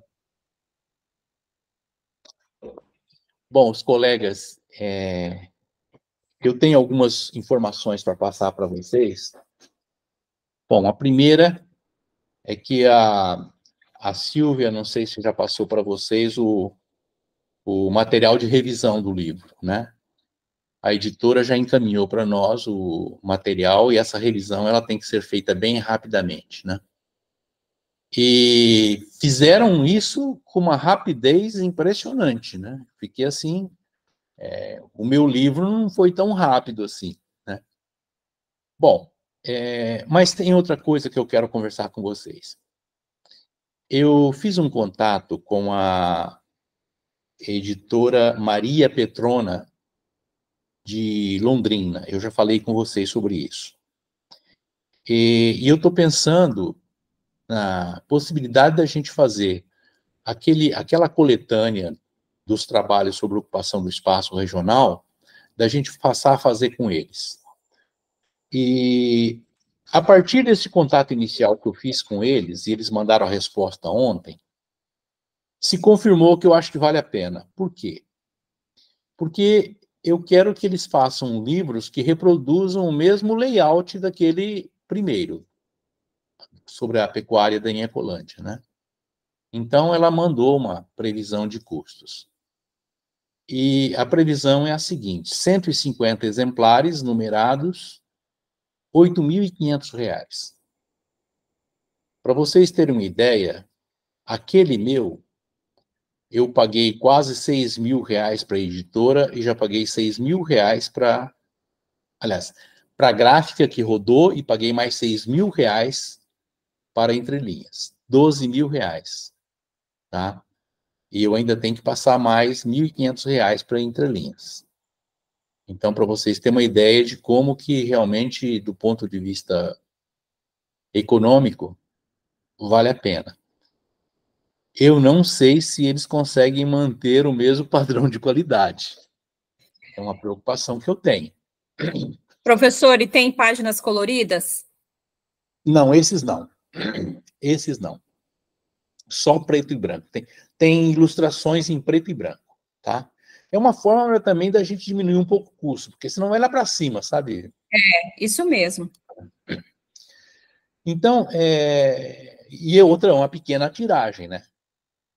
Bom, os colegas, eu tenho algumas informações para passar para vocês. Bom, a primeira é que a Silvia, não sei se já passou para vocês o material de revisão do livro, né? A editora já encaminhou para nós o material e essa revisão ela tem que ser feita bem rapidamente, né? E fizeram isso com uma rapidez impressionante, né? Fiquei assim, o meu livro não foi tão rápido assim, né? Bom, mas tem outra coisa que eu quero conversar com vocês. Eu fiz um contato com a editora Maria Petrona, de Londrina. Eu já falei com vocês sobre isso. E eu estou pensando na possibilidade da gente fazer aquela coletânea dos trabalhos sobre ocupação do espaço regional, da gente passar a fazer com eles. E a partir desse contato inicial que eu fiz com eles, e eles mandaram a resposta ontem, se confirmou que eu acho que vale a pena. Por quê? Porque eu quero que eles façam livros que reproduzam o mesmo layout daquele primeiro, sobre a pecuária da Inhacolândia, né? Então, ela mandou uma previsão de custos. E a previsão é a seguinte: 150 exemplares numerados, R$ 8.500. Para vocês terem uma ideia, aquele meu, eu paguei quase R$ 6.000 para a editora e já paguei R$ 6.000 para... Aliás, para a gráfica que rodou e paguei mais R$ 6.000 para entrelinhas. R$ 12.000, tá? E eu ainda tenho que passar mais R$ 1.500 para entrelinhas. Então, para vocês terem uma ideia de como que realmente, do ponto de vista econômico, vale a pena. Eu não sei se eles conseguem manter o mesmo padrão de qualidade. É uma preocupação que eu tenho. Professor, e tem páginas coloridas? Não, esses não. Esses não. Só preto e branco. Tem ilustrações em preto e branco, tá? É uma forma também da gente diminuir um pouco o custo, porque senão vai lá para cima, sabe? Isso mesmo. Então, e outra, uma pequena tiragem, né?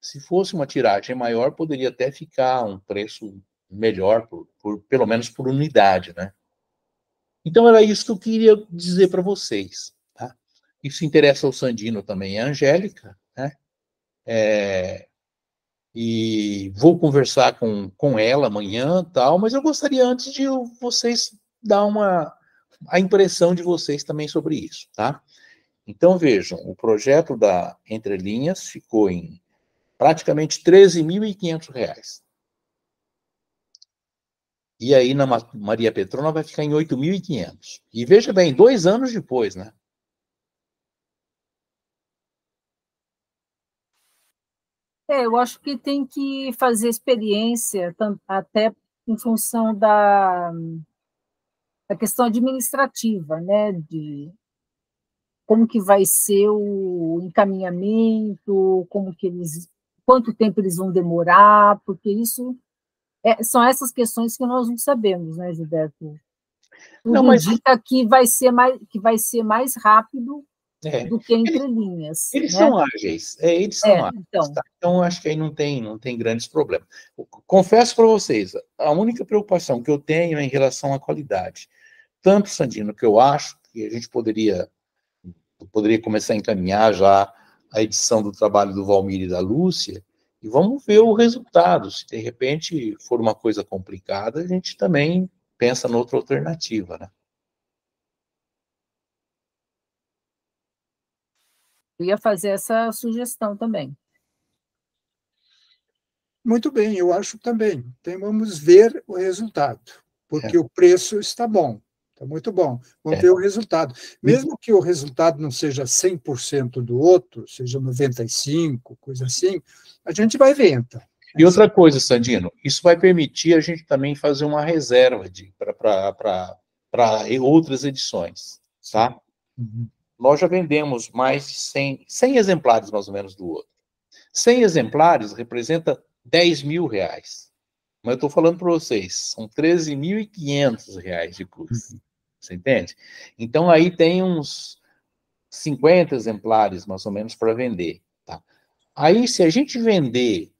Se fosse uma tiragem maior, poderia até ficar um preço melhor, pelo menos por unidade, né? Então, era isso que eu queria dizer para vocês, tá? Isso interessa ao Sandino também, a Angélica, né? E vou conversar com ela amanhã, tal, mas eu gostaria antes de vocês dar a impressão de vocês também sobre isso, tá? Então, vejam, o projeto da Entre Linhas ficou em praticamente R$ 13.500. E aí, na Maria Petrona, vai ficar em 8.500. E veja bem, 2 anos depois, né? Eu acho que tem que fazer experiência, até em função da questão administrativa, né? De como que vai ser o encaminhamento, quanto tempo eles vão demorar, porque isso são essas questões que nós não sabemos, né, Gilberto? Tudo indica que vai ser mais rápido do que entre linhas. Eles né? são ágeis, eles são ágeis. Então. Tá? Então, acho que aí não tem grandes problemas. Confesso para vocês, a única preocupação que eu tenho é em relação à qualidade. Tanto, Sandino, que eu acho que a gente poderia começar a encaminhar já a edição do trabalho do Valmir e da Lúcia, e vamos ver o resultado. Se de repente for uma coisa complicada, a gente também pensa noutra alternativa, né? Eu ia fazer essa sugestão também. Muito bem, eu acho também. Então, vamos ver o resultado, porque o preço está bom, está muito bom. Vamos ver o resultado. Mesmo que o resultado não seja 100% do outro, seja 95%, coisa assim, a gente vai ver, então. E outra coisa, Sandino, isso vai permitir a gente também fazer uma reserva para outras edições, tá? Uhum. Nós já vendemos mais de 100 exemplares, mais ou menos, do outro. 100 exemplares representa R$10.000. Mas eu estou falando para vocês, são R$13.500 de custo. Você entende? Então, aí tem uns 50 exemplares, mais ou menos, para vender. Tá? Aí, se a gente vender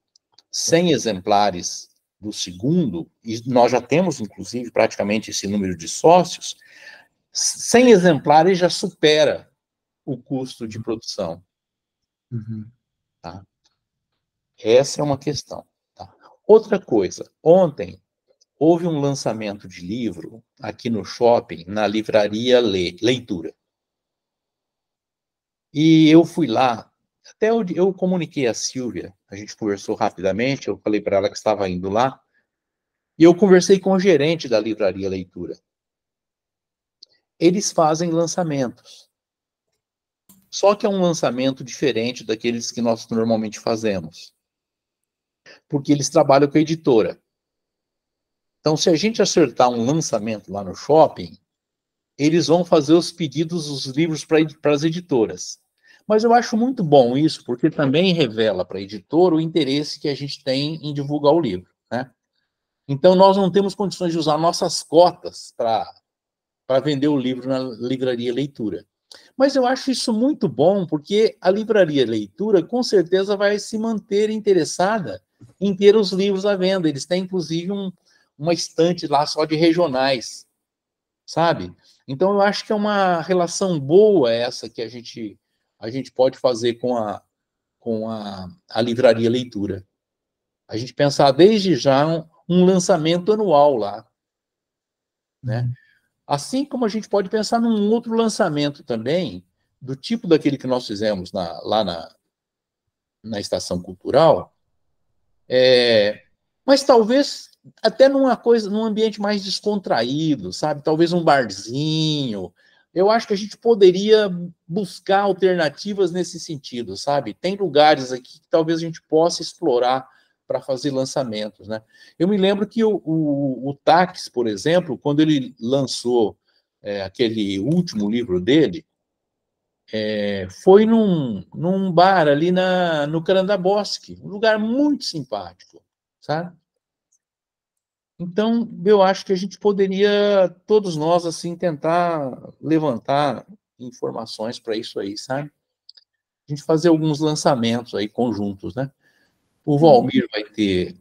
100 exemplares do segundo, e nós já temos, inclusive, praticamente esse número de sócios, 100 exemplares já supera o custo de produção. Uhum. Tá? Essa é uma questão. Tá? Outra coisa, ontem houve um lançamento de livro aqui no shopping, na livraria Leitura. E eu fui lá, até eu comuniquei a Silvia, a gente conversou rapidamente, eu falei para ela que estava indo lá, e eu conversei com o gerente da livraria Leitura. Eles fazem lançamentos. Só que é um lançamento diferente daqueles que nós normalmente fazemos. Porque eles trabalham com a editora. Então, se a gente acertar um lançamento lá no shopping, eles vão fazer os pedidos dos livros para as editoras. Mas eu acho muito bom isso, porque também revela para a editora o interesse que a gente tem em divulgar o livro, né? Então, nós não temos condições de usar nossas cotas para vender o livro na livraria Leitura. Mas eu acho isso muito bom, porque a livraria Leitura, com certeza, vai se manter interessada em ter os livros à venda. Eles têm, inclusive, uma estante lá só de regionais, sabe? Então, eu acho que é uma relação boa essa que a gente pode fazer com a livraria Leitura. A gente pensar desde já um lançamento anual lá, né? Assim como a gente pode pensar num outro lançamento também, do tipo daquele que nós fizemos lá na Estação Cultural, Mas talvez até num ambiente mais descontraído, sabe? Talvez um barzinho. Eu acho que a gente poderia buscar alternativas nesse sentido, sabe? Tem lugares aqui que talvez a gente possa explorar para fazer lançamentos, né? Eu me lembro que o Tax, por exemplo, quando ele lançou aquele último livro dele, foi num bar ali no Carandabosque, um lugar muito simpático, sabe? Então, eu acho que a gente poderia, todos nós, assim, tentar levantar informações para isso aí, sabe? A gente fazer alguns lançamentos aí conjuntos, né? O Valmir vai ter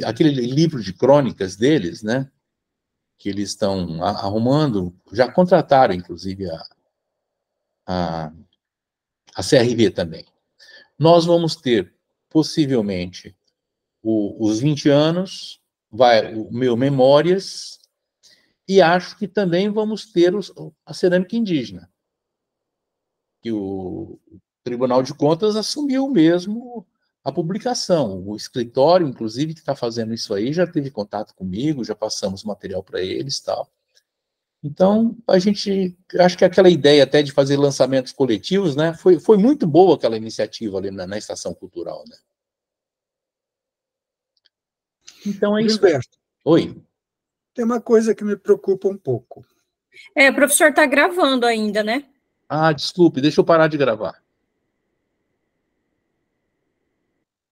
aquele livro de crônicas deles, né? Que eles estão arrumando, já contrataram, inclusive, a CRV também. Nós vamos ter, possivelmente, os 20 anos, o meu Memórias, e acho que também vamos ter a cerâmica indígena, que o Tribunal de Contas assumiu mesmo a publicação. O escritório, inclusive, que está fazendo isso aí, já teve contato comigo, já passamos material para eles e tal. Então, acho que aquela ideia até de fazer lançamentos coletivos, né, foi muito boa aquela iniciativa ali na Estação Cultural, né? Então é isso. Gilberto. Oi. Tem uma coisa que me preocupa um pouco. O professor está gravando ainda, né? Desculpe, deixa eu parar de gravar.